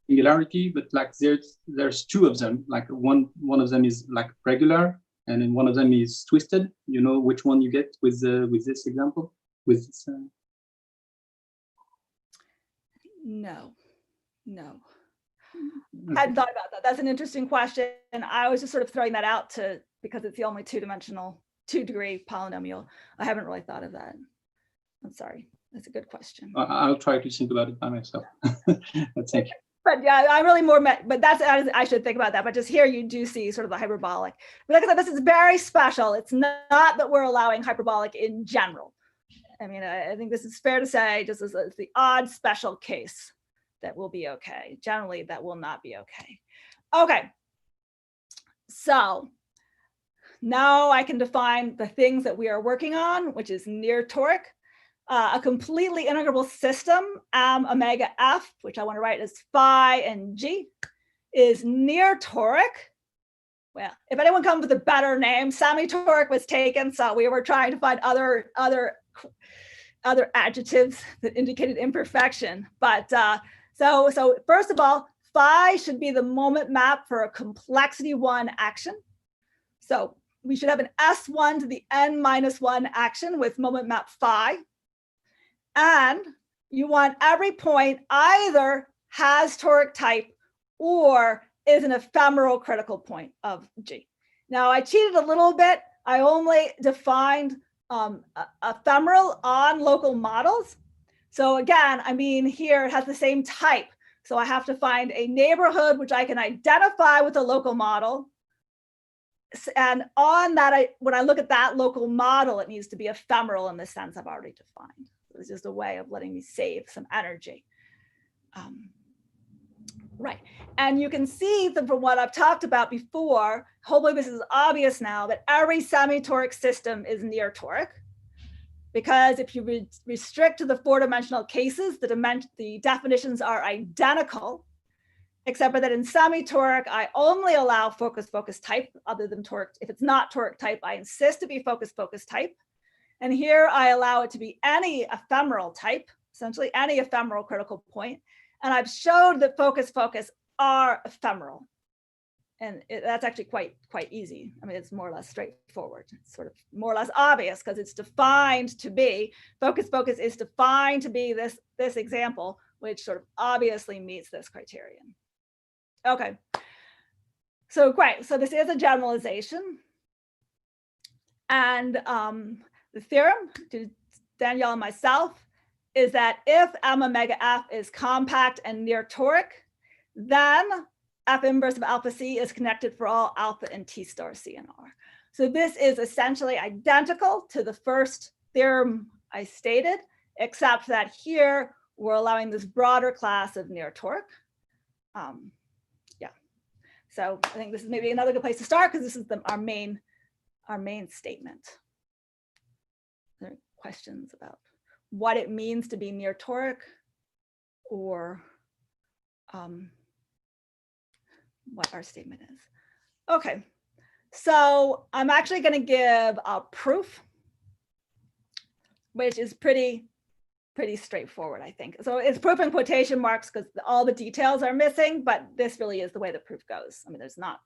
singularity, but like there's two of them. Like one of them is like regular, and then one of them is twisted. You know which one you get with this example? With this,
No. I hadn't thought about that. That's an interesting question. I was just sort of throwing that out because it's the only two-dimensional, 2-degree polynomial. I haven't really thought of that. I'm sorry. That's a good question.
I'll try to think about it by myself. But thank you.
But yeah, I'm really more, but that's, I should think about that. But just here you do see sort of the hyperbolic. But like I said, this is very special. It's not that we're allowing hyperbolic in general. I mean, I think this is fair to say, just as the odd special case that will be okay. Generally, that will not be okay. Okay, so now I can define the things that we are working on, which is near toric. A completely integrable system, omega f, which I want to write as phi and g, is near toric. Well, if anyone comes with a better name, semitoric was taken, so we were trying to find other adjectives that indicated imperfection. But so first of all, phi should be the moment map for a complexity 1 action. So we should have an S1 to the n-1 action with moment map phi. And you want every point either has toric type or is an ephemeral critical point of G. Now I cheated a little bit. I only defined ephemeral on local models. So again, I mean, here it has the same type. So I have to find a neighborhood which I can identify with a local model. And on that, when I look at that local model, it needs to be ephemeral in the sense I've already defined. It's just a way of letting me save some energy. Right, and you can see that from what I've talked about before, hopefully this is obvious now, that every semitoric system is near toric. Because if you restrict to the 4-dimensional cases, the definitions are identical, except for that in semitoric, I only allow focus type other than toric. If it's not toric type, I insist to be focus type. And here I allow it to be any ephemeral type, essentially any ephemeral critical point. And I've showed that focus are ephemeral. And that's actually quite easy. I mean, it's more or less straightforward. It's sort of more or less obvious because it's defined to be, focus is defined to be this example, which sort of obviously meets this criterion. Okay, so great. So this is a generalization. And the theorem to Danielle and myself is that if M omega F is compact and near toric, then F inverse of alpha C is connected for all alpha and T star C and R. So this is essentially identical to the first theorem I stated, except that here we're allowing this broader class of near toric. Yeah, so I think this is maybe another good place to start because this is our main statement. Are there questions about what it means to be near toric or what our statement is? Okay, so I'm actually going to give a proof, which is pretty straightforward, I think. So it's proof in quotation marks because all the details are missing, but this really is the way the proof goes. I mean, there's not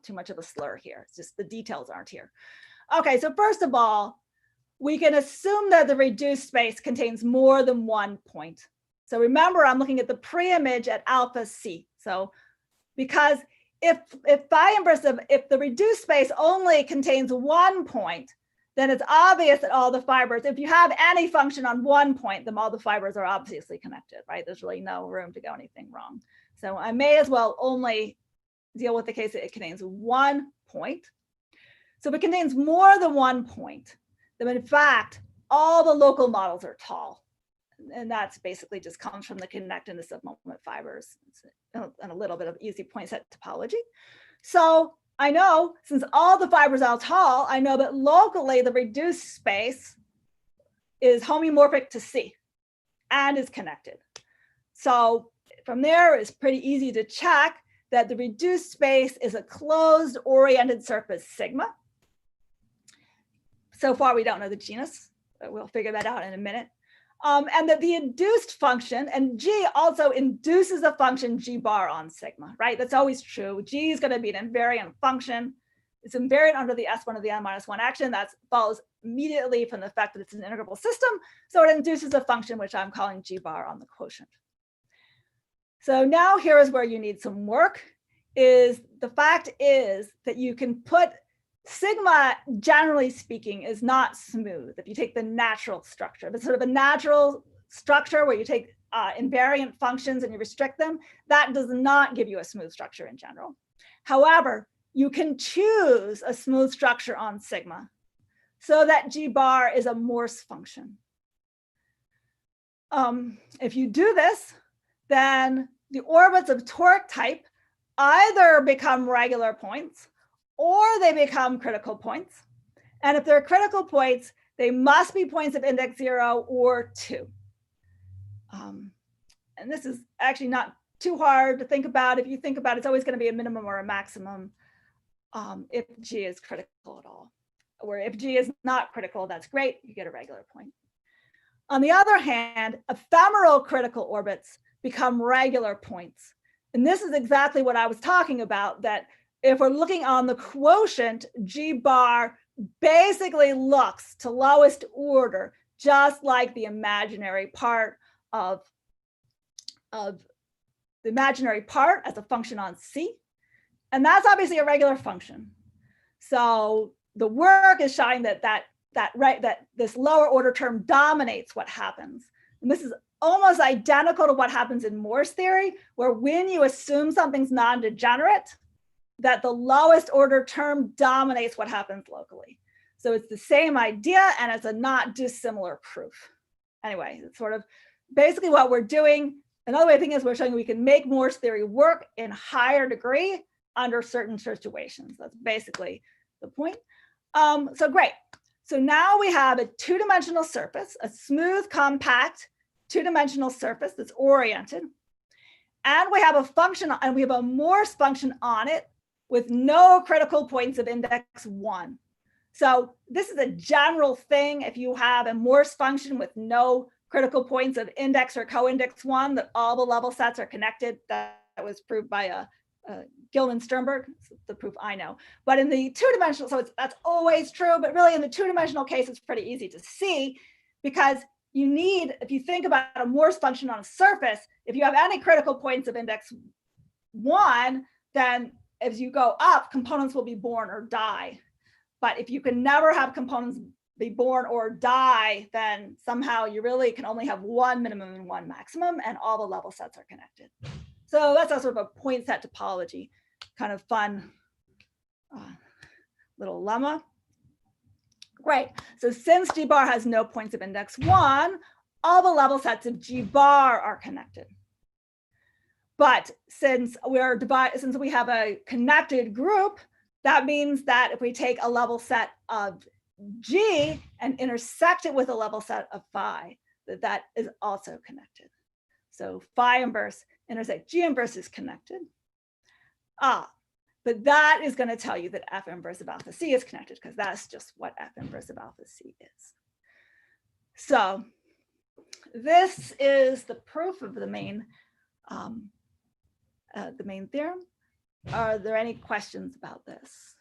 too much of a slur here. It's just the details aren't here. Okay, so first of all, we can assume that the reduced space contains more than one point. So remember, I'm looking at the pre-image at alpha C. So because if the reduced space only contains one point, then it's obvious that all the fibers, if you have any function on one point, then all the fibers are obviously connected, right? There's really no room to go anything wrong. So I may as well only deal with the case that it contains one point. So if it contains more than one point, then in fact, all the local models are tall. And that's basically just comes from the connectedness of moment fibers and a little bit of easy point set topology. So I know since all the fibers are tall, I know that locally the reduced space is homomorphic to C and is connected. So from there, it's pretty easy to check that the reduced space is a closed oriented surface sigma. So far, we don't know the genus, but we'll figure that out in a minute. And that the induced function, and G also induces a function G bar on sigma, right? That's always true. G is going to be an invariant function. It's invariant under the S1 of the n-1 action. That follows immediately from the fact that it's an integrable system. So it induces a function which I'm calling G bar on the quotient. So now here is where you need some work. Is the fact is that you can put sigma, generally speaking, is not smooth if you take the natural structure. It's sort of a natural structure where you take invariant functions and you restrict them, that does not give you a smooth structure in general. However, you can choose a smooth structure on sigma so that G bar is a Morse function. If you do this, then the orbits of toric type either become regular points or they become critical points. And if they're critical points, they must be points of index 0 or 2. And this is actually not too hard to think about. If you think about it, it's always going to be a minimum or a maximum if G is critical at all. Or if G is not critical, that's great, you get a regular point. On the other hand, ephemeral critical orbits become regular points. And this is exactly what I was talking about, that if we're looking on the quotient, G bar basically looks to lowest order, just like the imaginary part of the imaginary part as a function on C. And that's obviously a regular function. So the work is showing that this lower order term dominates what happens. And this is almost identical to what happens in Morse theory, where when you assume something's non-degenerate, that the lowest order term dominates what happens locally. So it's the same idea, and it's a not dissimilar proof. Anyway, it's sort of basically what we're doing. Another way of thinking is we're showing we can make Morse theory work in higher degree under certain situations. That's basically the point. So great. So now we have a two-dimensional surface, a smooth, compact, two-dimensional surface that's oriented. And we have a function, and we have a Morse function on it with no critical points of index 1. So this is a general thing. If you have a Morse function with no critical points of index or co-index 1, that all the level sets are connected. That was proved by Gilman-Sternberg, the proof I know. But in the two-dimensional, so that's always true, but really in the two-dimensional case, it's pretty easy to see, because you need, if you think about a Morse function on a surface, if you have any critical points of index 1, then as you go up, components will be born or die. But if you can never have components be born or die, then somehow you really can only have one minimum and one maximum, and all the level sets are connected. So that's a sort of a point set topology, kind of fun little lemma. Great. So since G bar has no points of index 1, all the level sets of G bar are connected. But since we have a connected group, that means that if we take a level set of G and intersect it with a level set of phi, that is also connected. So phi inverse intersect G inverse is connected. But that is going to tell you that F inverse of alpha C is connected, because that's just what F inverse of alpha C is. So this is the proof of the main theorem. Are there any questions about this?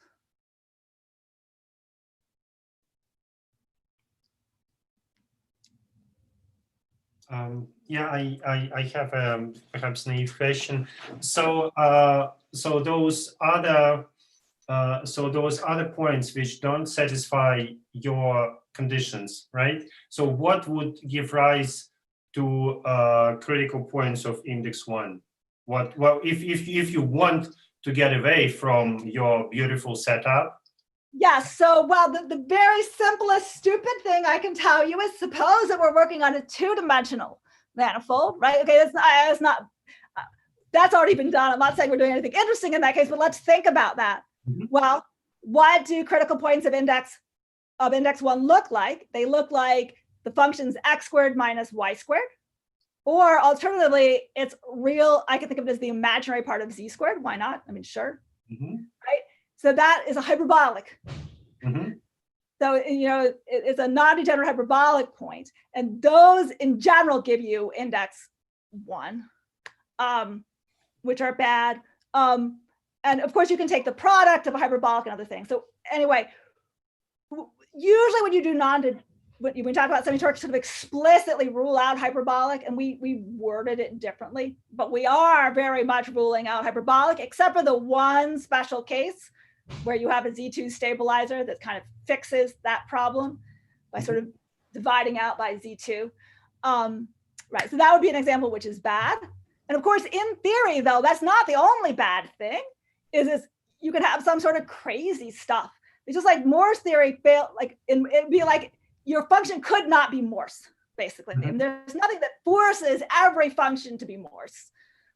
Yeah, I have perhaps a naive question. So so those other points which don't satisfy your conditions, right? So what would give rise to critical points of index 1? Well, if you want to get away from your beautiful setup?
Yes. So, well, the very simplest stupid thing I can tell you is, suppose that we're working on a two-dimensional manifold, right? Okay, that's already been done. I'm not saying we're doing anything interesting in that case, but let's think about that. Mm-hmm. Well, what do critical points of index 1 look like? They look like the functions x squared minus y squared. Or alternatively, it's real, I can think of it as the imaginary part of z squared. Why not? I mean, sure. Mm-hmm. Right? So that is a hyperbolic. Mm-hmm. So, it's a non-degenerate hyperbolic point. And those in general give you index 1, which are bad. And of course, you can take the product of a hyperbolic and other things. So anyway, usually when you do when we talk about semitoric, sort of explicitly rule out hyperbolic, and we worded it differently, but we are very much ruling out hyperbolic, except for the one special case where you have a Z2 stabilizer that kind of fixes that problem by sort of dividing out by Z2. right? So that would be an example which is bad. And of course, in theory, though, that's not the only bad thing. Is you could have some sort of crazy stuff. It's just like Morse theory failed. Like it'd be like your function could not be Morse, basically.
Mm-hmm.
And there's nothing that forces every function to be Morse,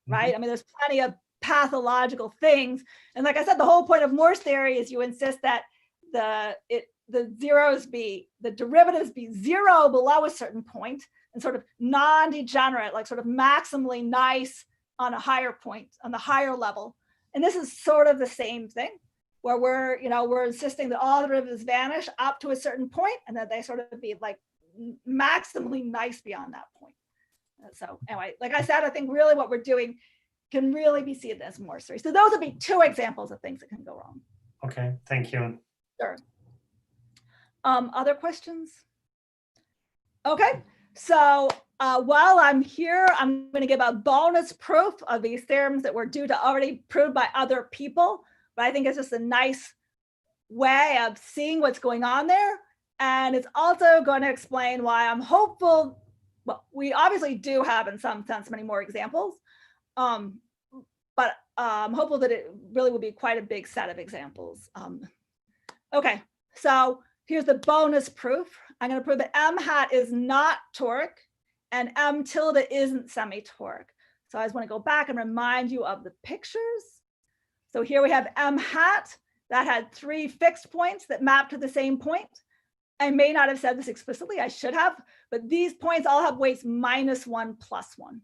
right?
Mm-hmm.
I mean, there's plenty of pathological things. And like I said, the whole point of Morse theory is you insist that the derivatives be zero below a certain point and sort of non-degenerate, like sort of maximally nice on a higher point, on the higher level. And this is sort of the same thing, where we're insisting that all derivatives vanish up to a certain point and that they sort of be like maximally nice beyond that point. So anyway, like I said, I think really what we're doing can really be seen as Morse theory. So those would be two examples of things that can go wrong.
Okay, thank you.
Sure. Other questions? Okay, so while I'm here, I'm going to give a bonus proof of these theorems that were due to already proved by other people, but I think it's just a nice way of seeing what's going on there. And it's also going to explain why I'm hopeful. Well, we obviously do have, in some sense, many more examples, but I'm hopeful that it really will be quite a big set of examples. Okay, so here's the bonus proof. I'm going to prove that M hat is not toric and M tilde isn't semitoric. So I just want to go back and remind you of the pictures. So here we have M hat that had 3 fixed points that map to the same point. I may not have said this explicitly, I should have, but these points all have weights -1 + 1.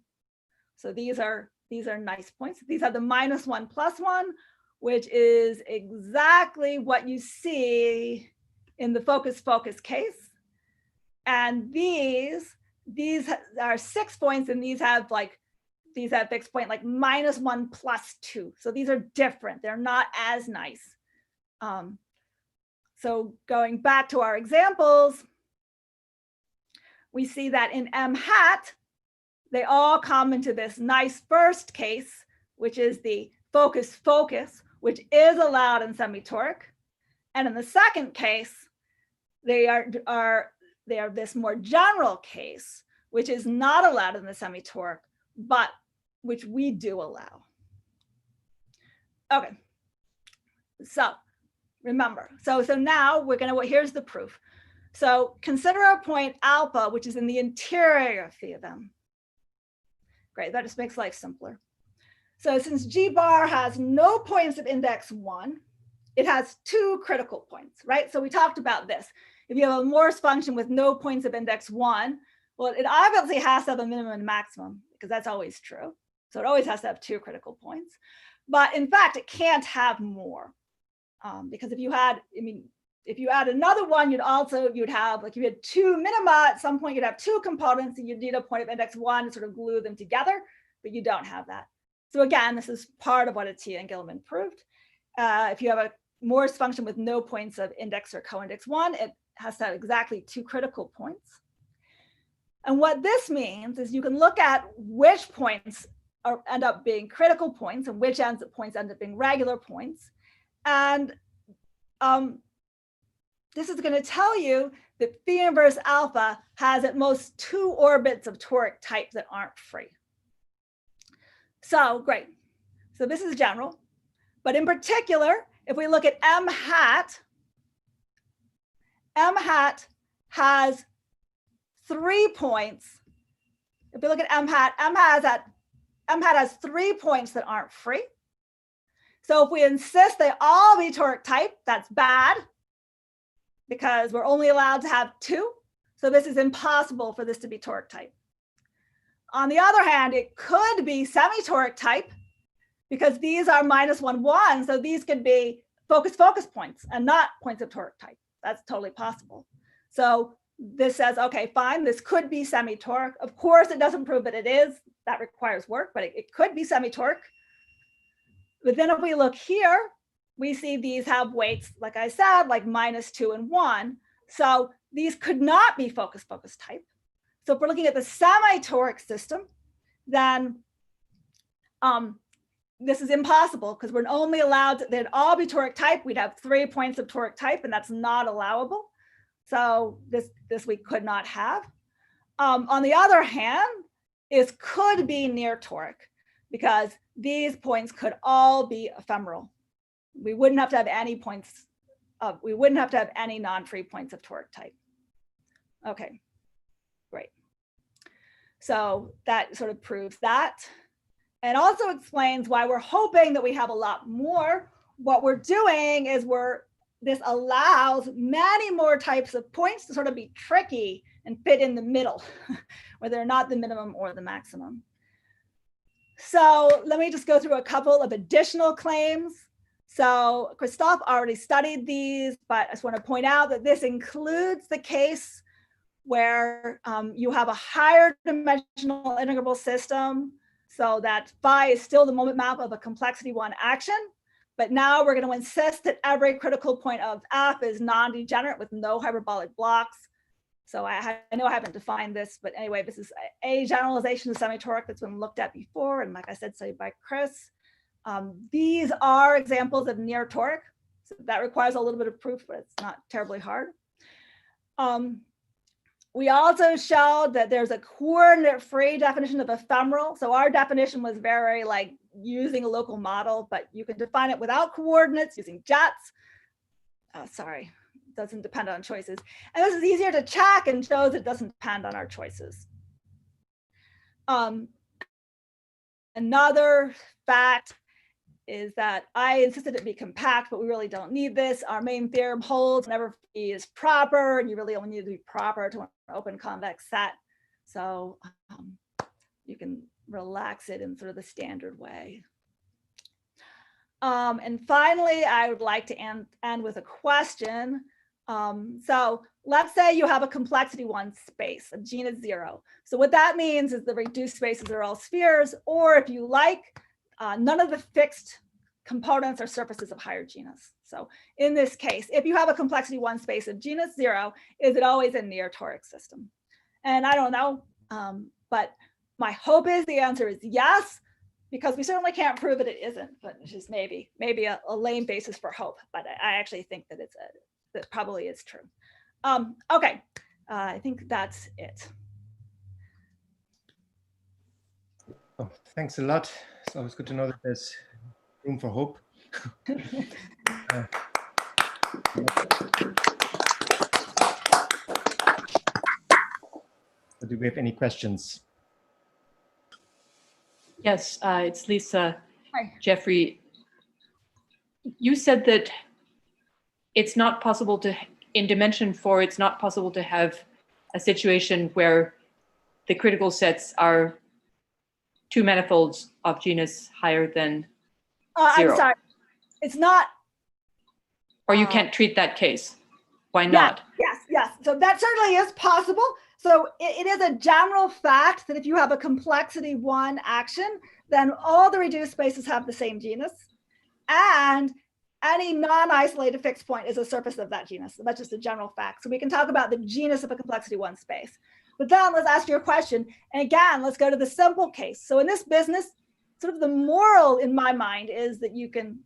So these are nice points. These have the -1 + 1, which is exactly what you see in the focus case. And these are 6 points, and these have fixed point like -1 + 2. So these are different. They're not as nice. So going back to our examples, we see that in M hat, they all come into this nice first case, which is the focus, which is allowed in semitoric. And in the second case, they are this more general case, which is not allowed in the semitoric, but which we do allow. Okay, so remember, so now we're gonna, here's the proof. So consider a point alpha, which is in the interior of phi of m. Great, that just makes life simpler. So since G bar has no points of index 1, it has 2 critical points, right? So we talked about this. If you have a Morse function with no points of index 1, well, it obviously has to have a minimum and maximum, because that's always true. So it always has to have 2 critical points. But in fact, it can't have more. Because if you had another one, you'd have, like, you had 2 minima, at some point you'd have 2 components, and you'd need a point of index 1 to sort of glue them together, but you don't have that. So again, this is part of what Atiyah and Gilman proved. If you have a Morse function with no points of index or co-index 1, it has to have exactly 2 critical points. And what this means is you can look at which points end up being critical points and which points end up being regular points. And this is going to tell you that phi inverse alpha has at most 2 orbits of toric type that aren't free. So great. So this is general. But in particular, if we look at M hat has 3 points. If we look at M hat has 3 points that aren't free. So if we insist they all be toric type, that's bad, because we're only allowed to have 2. So this is impossible for this to be toric type. On the other hand, it could be semitoric type, because these are -1, 1. So these could be focus points and not points of toric type. That's totally possible. So this says, okay, fine, this could be semitoric. Of course, it doesn't prove that it is. That requires work, but it could be semitoric. But then if we look here, we see these have weights, like I said, like -2 and 1. So these could not be focus type. So if we're looking at the semitoric system, then this is impossible, because we're only allowed to, they'd all be toric type. We'd have 3 points of toric type, and that's not allowable. So this we could not have. On the other hand, could be near toric, because these points could all be ephemeral. We wouldn't have to have any points of, we wouldn't have to have any non-free points of toric type. Okay, great. So that sort of proves that, and also explains why we're hoping that we have a lot more. What we're doing is this allows many more types of points to sort of be tricky and fit in the middle, where they're not the minimum or the maximum. So let me just go through a couple of additional claims. So Christophe already studied these, but I just want to point out that this includes the case where you have a higher dimensional integrable system, so that phi is still the moment map of a complexity 1 action. But now we're going to insist that every critical point of F is non-degenerate with no hyperbolic blocks. So I know I haven't defined this, but anyway, this is a generalization of semitoric that's been looked at before, and like I said, studied by Chris. These are examples of near toric. So that requires a little bit of proof, but it's not terribly hard. We also showed that there's a coordinate-free definition of ephemeral. So our definition was very like using a local model, but you can define it without coordinates using jets. Sorry, doesn't depend on choices. And this is easier to check and shows it doesn't depend on our choices. Another fact is that I insisted it be compact, but we really don't need this. Our main theorem holds whenever phi is proper, and you really only need to be proper to an open convex set. So you can relax it in sort of the standard way. And finally, I would like to end with a question. So let's say you have a complexity 1 space of genus 0. So what that means is the reduced spaces are all spheres, or if you like, none of the fixed components are surfaces of higher genus. So in this case, if you have a complexity 1 space of genus 0, is it always a near toric system? And I don't know, but my hope is the answer is yes, because we certainly can't prove that it isn't, but it's just maybe a lame basis for hope. But I actually think that that probably is true. Okay, I think that's it.
Oh, thanks a lot. It's always good to know that there's room for hope. Do we have any questions?
Yes, it's Lisa.
Hi.
Jeffrey, you said that it's not possible to, in dimension 4, it's not possible to have a situation where the critical sets are 2 manifolds of genus higher than 0.
I'm sorry, it's not.
Or you can't treat that case. Why not?
Yes. So that certainly is possible. So it is a general fact that if you have a complexity 1 action, then all the reduced spaces have the same genus, and any non-isolated fixed point is a surface of that genus. So that's just a general fact. So we can talk about the genus of a complexity 1 space. But then let's ask your question. And again, let's go to the simple case. So in this business, sort of the moral in my mind is that you can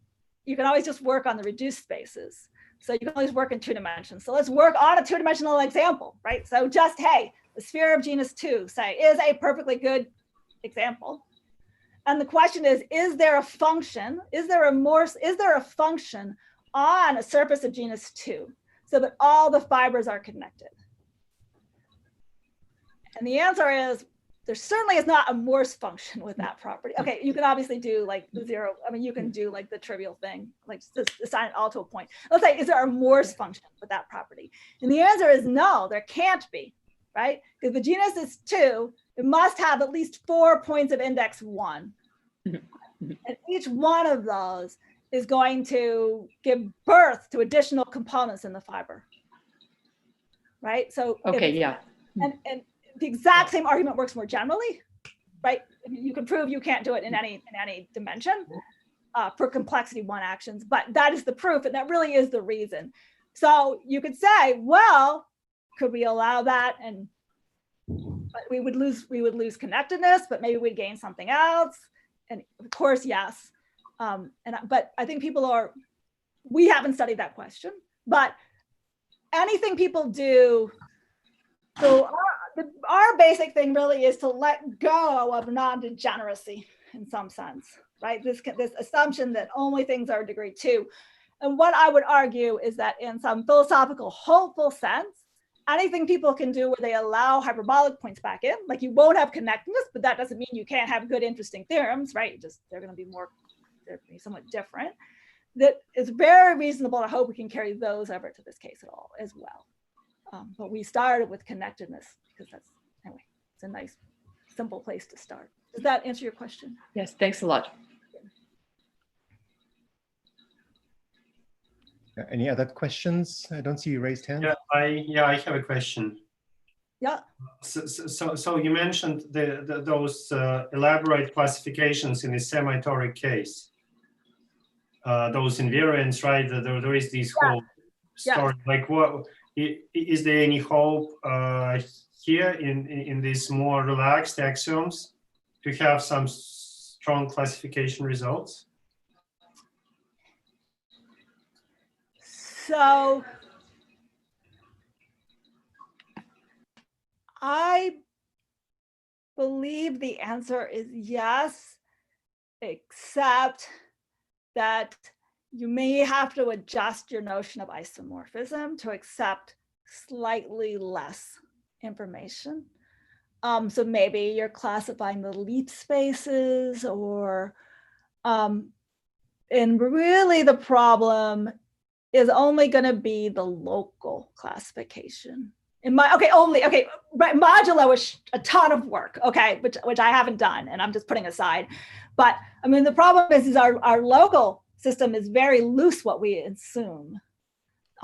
always just work on the reduced spaces. So you can always work in 2 dimensions. So let's work on a 2-dimensional example, right? So just, hey, the sphere of genus 2, say, is a perfectly good example. And the question is there a function? Is there a function on a surface of genus 2 so that all the fibers are connected? And the answer is there certainly is not a Morse function with that property. Okay, you can obviously do like the 0. I mean, you can do like the trivial thing, like just assign it all to a point. Let's say, is there a Morse function with that property? And the answer is no, there can't be, right? Because the genus is 2, it must have at least 4 points of index 1. And each one of those is going to give birth to additional components in the fiber, right? So
okay, yeah.
And the exact same argument works more generally, right? You can prove you can't do it in any dimension for complexity 1 actions, but that is the proof, and that really is the reason. So you could say, well, could we allow that? And but we would lose connectedness, but maybe we'd gain something else. And of course, yes. But I think we haven't studied that question, but anything people do. So our basic thing really is to let go of non-degeneracy in some sense, right? This assumption that only things are degree 2. And what I would argue is that in some philosophical, hopeful sense, anything people can do where they allow hyperbolic points back in, like you won't have connectedness, but that doesn't mean you can't have good, interesting theorems, right? They're going to be somewhat different. That it's very reasonable to hope we can carry those over to this case at all as well. But we started with connectedness because anyway, it's a nice, simple place to start. Does that answer your question?
Yes, thanks a lot.
Any other questions? I don't see you raised hands.
Yeah, I have a question.
Yeah.
So you mentioned those elaborate classifications in the semitoric case. Those invariants, right? There is this whole story. Like, what is there any hope here in these more relaxed axioms to have some strong classification results?
So I believe the answer is yes, except that you may have to adjust your notion of isomorphism to accept slightly less information. So maybe you're classifying the leap spaces or, and really the problem is only going to be the local classification. Right, modulo is a ton of work, okay, which I haven't done and I'm just putting aside. But I mean, the problem is our local system is very loose what we assume,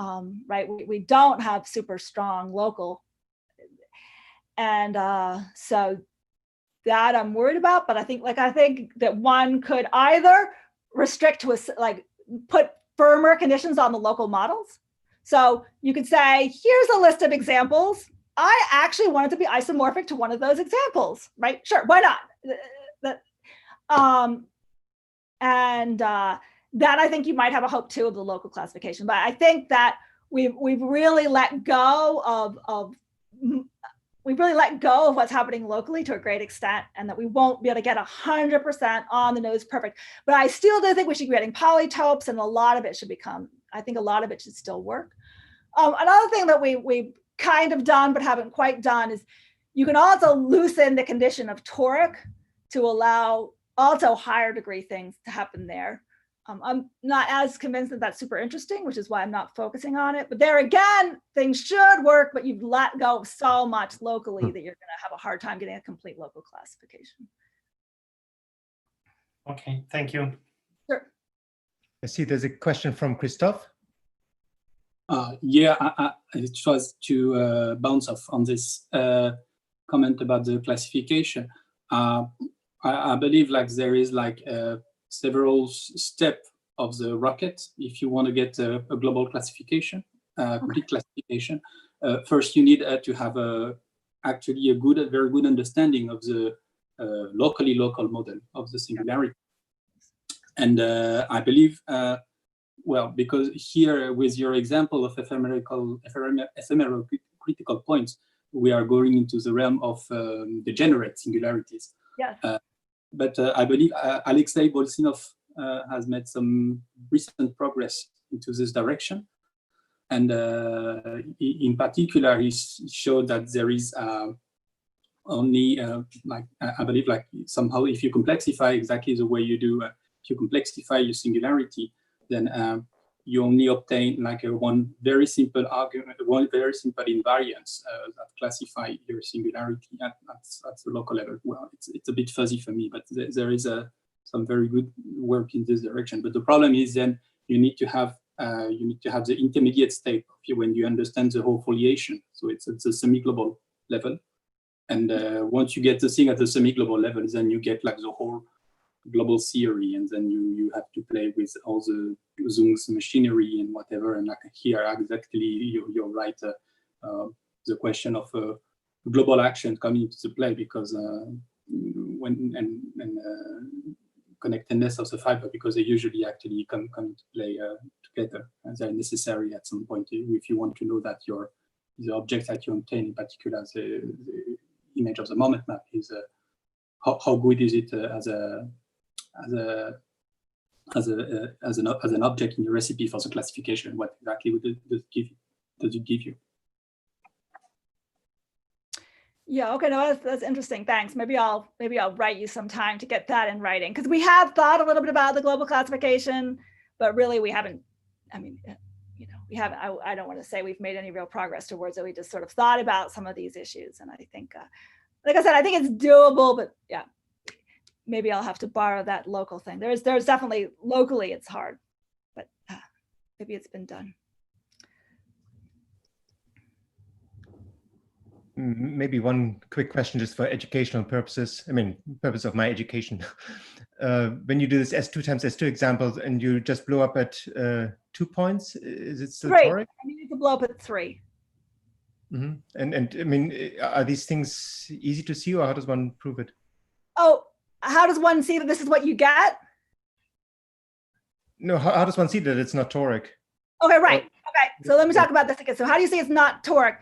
right? We don't have super strong local. And so that I'm worried about, but I think that one could either restrict to put firmer conditions on the local models. So you could say, here's a list of examples. I actually want it to be isomorphic to one of those examples, right? Sure, why not? Then I think you might have a hope too of the local classification. But I think that we've really let go of what's happening locally to a great extent, and that we won't be able to get 100% on the nose perfect. But I still do think we should be getting polytopes, and a lot of it should still work. Another thing that we've kind of done but haven't quite done is you can also loosen the condition of toric to allow also higher degree things to happen there. I'm not as convinced that that's super interesting, which is why I'm not focusing on it. But there again, things should work, but you've let go of so much locally that you're going to have a hard time getting a complete local classification.
Okay, thank you.
Sure.
I see there's a question from Christoph.
It was to bounce off on this comment about the classification. I believe there is several steps of the rocket if you want to get a global classification, complete classification. First, you need to have actually a very good understanding of the local model of the singularity. And I believe, because here with your example of ephemeral critical points, we are going into the realm of degenerate singularities.
Yeah.
But I believe Alexei Bolsinov has made some recent progress into this direction. And in particular, he showed that there is only, I believe, somehow if you complexify exactly the way you do, if you complexify your singularity, then you only obtain one very simple argument, one very simple invariance that classify your singularity at the local level. Well, it's a bit fuzzy for me, but there is some very good work in this direction. But the problem is then you need to have the intermediate state when you understand the whole foliation. So it's at the semi-global level, and once you get the thing at the semi-global level, then you get the whole global theory, and then you have to play with all the Zung's machinery and whatever. And here exactly you're right, the question of global action coming into play, because connectedness of the fiber, because they usually actually come into play together, and they're necessary at some point if you want to know that your the object that you obtain, in particular the image of the moment map, is how good is it as an object in your recipe for the classification? What exactly does it give you?
Yeah, okay, no, that's interesting. Thanks. Maybe I'll write you some time to get that in writing, because we have thought a little bit about the global classification, but really we haven't. I mean, you know, we haven't. I don't want to say we've made any real progress towards it. We just sort of thought about some of these issues, and I think, like I said, I think it's doable. But yeah, maybe I'll have to borrow that local thing. There's definitely locally it's hard, but maybe it's been done.
Maybe one quick question just for educational purposes. I mean, purpose of my education. When you do this S2 times S2 examples and you just blow up at 2 points, is it still
3.
toric?
I need to blow up at 3.
Mm-hmm. And I mean, are these things easy to see, or how does one prove it?
Oh, how does one see that this is what you get?
No, how does one see that it's not toric?
Okay, right. Okay, so let me talk about this again. So how do you see it's not toric?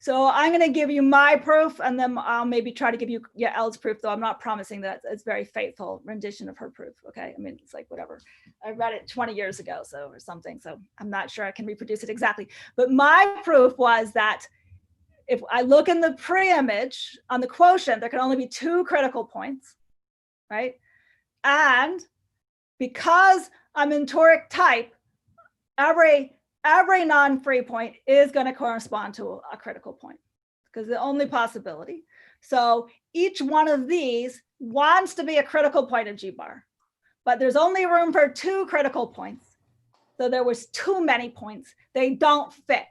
So I'm going to give you my proof, and then I'll maybe try to give you Elle's proof, though I'm not promising that it's very faithful rendition of her proof. Okay, I mean, it's like whatever. I read it 20 years ago, or something. So I'm not sure I can reproduce it exactly. But my proof was that if I look in the pre-image on the quotient, there can only be 2 critical points, right? And because I'm in toric type, every non-free point is going to correspond to a critical point, because the only possibility. So each one of these wants to be a critical point of G bar, but there's only room for 2 critical points. So there was too many points. They don't fit.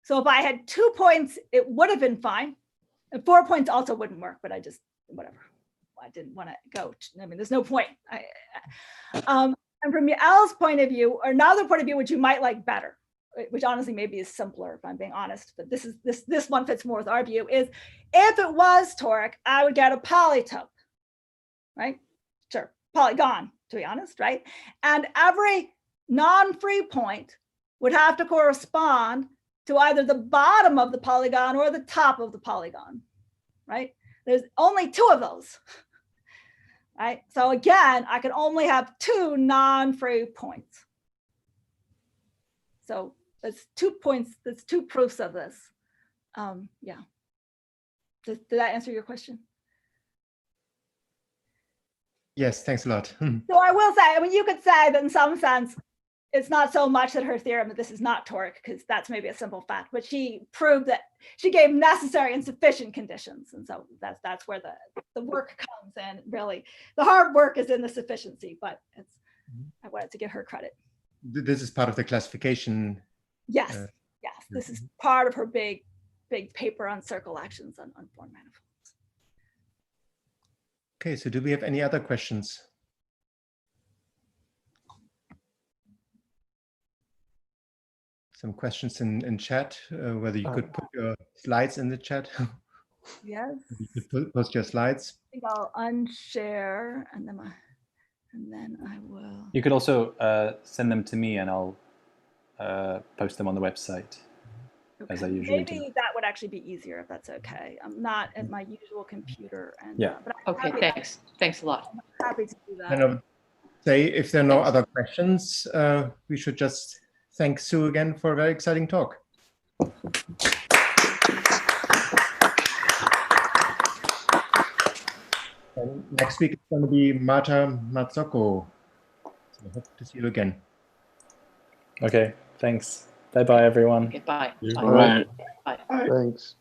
So if I had 2 points, it would have been fine. And 4 points also wouldn't work, but I just, whatever. I didn't want to go. I mean, there's no point. And from Elle's point of view, or another point of view, which you might like better, which honestly maybe is simpler if I'm being honest, but this one fits more with our view, is if it was toric, I would get a polytope, right? Sure, polygon, to be honest, right? And every non-free point would have to correspond to either the bottom of the polygon or the top of the polygon, right? There's only 2 of those, right? So again, I can only have 2 non-free points. So that's 2 points, that's 2 proofs of this. Yeah. Did that answer your question?
Yes, thanks a lot.
So I will say, I mean, you could say that in some sense, it's not so much that her theorem that this is not toric, because that's maybe a simple fact, but she proved that she gave necessary and sufficient conditions. And so that's where the work comes in, really. The hard work is in the sufficiency, but I wanted to give her credit.
This is part of the classification.
Yes, yes. This is part of her big paper on circle actions on form manifolds.
Okay, so do we have any other questions? Some questions in chat, whether you could put your slides in the chat.
Yes.
You could post your slides.
I think I'll unshare and then I will.
You could also send them to me and I'll post them on the website, as I usually do.
Maybe that would actually be easier if that's okay. I'm not at my usual computer. And,
yeah.
But I'm
okay, thanks. Thanks a lot.
I'm happy to do that.
And I would say if there are no other questions, we should just thank Sue again for a very exciting talk. And next week it's going to be Marta Mazzocco. So I hope to see you again.
Okay, thanks. Bye-bye, everyone.
Okay, bye.
All right.
Bye.
Thanks.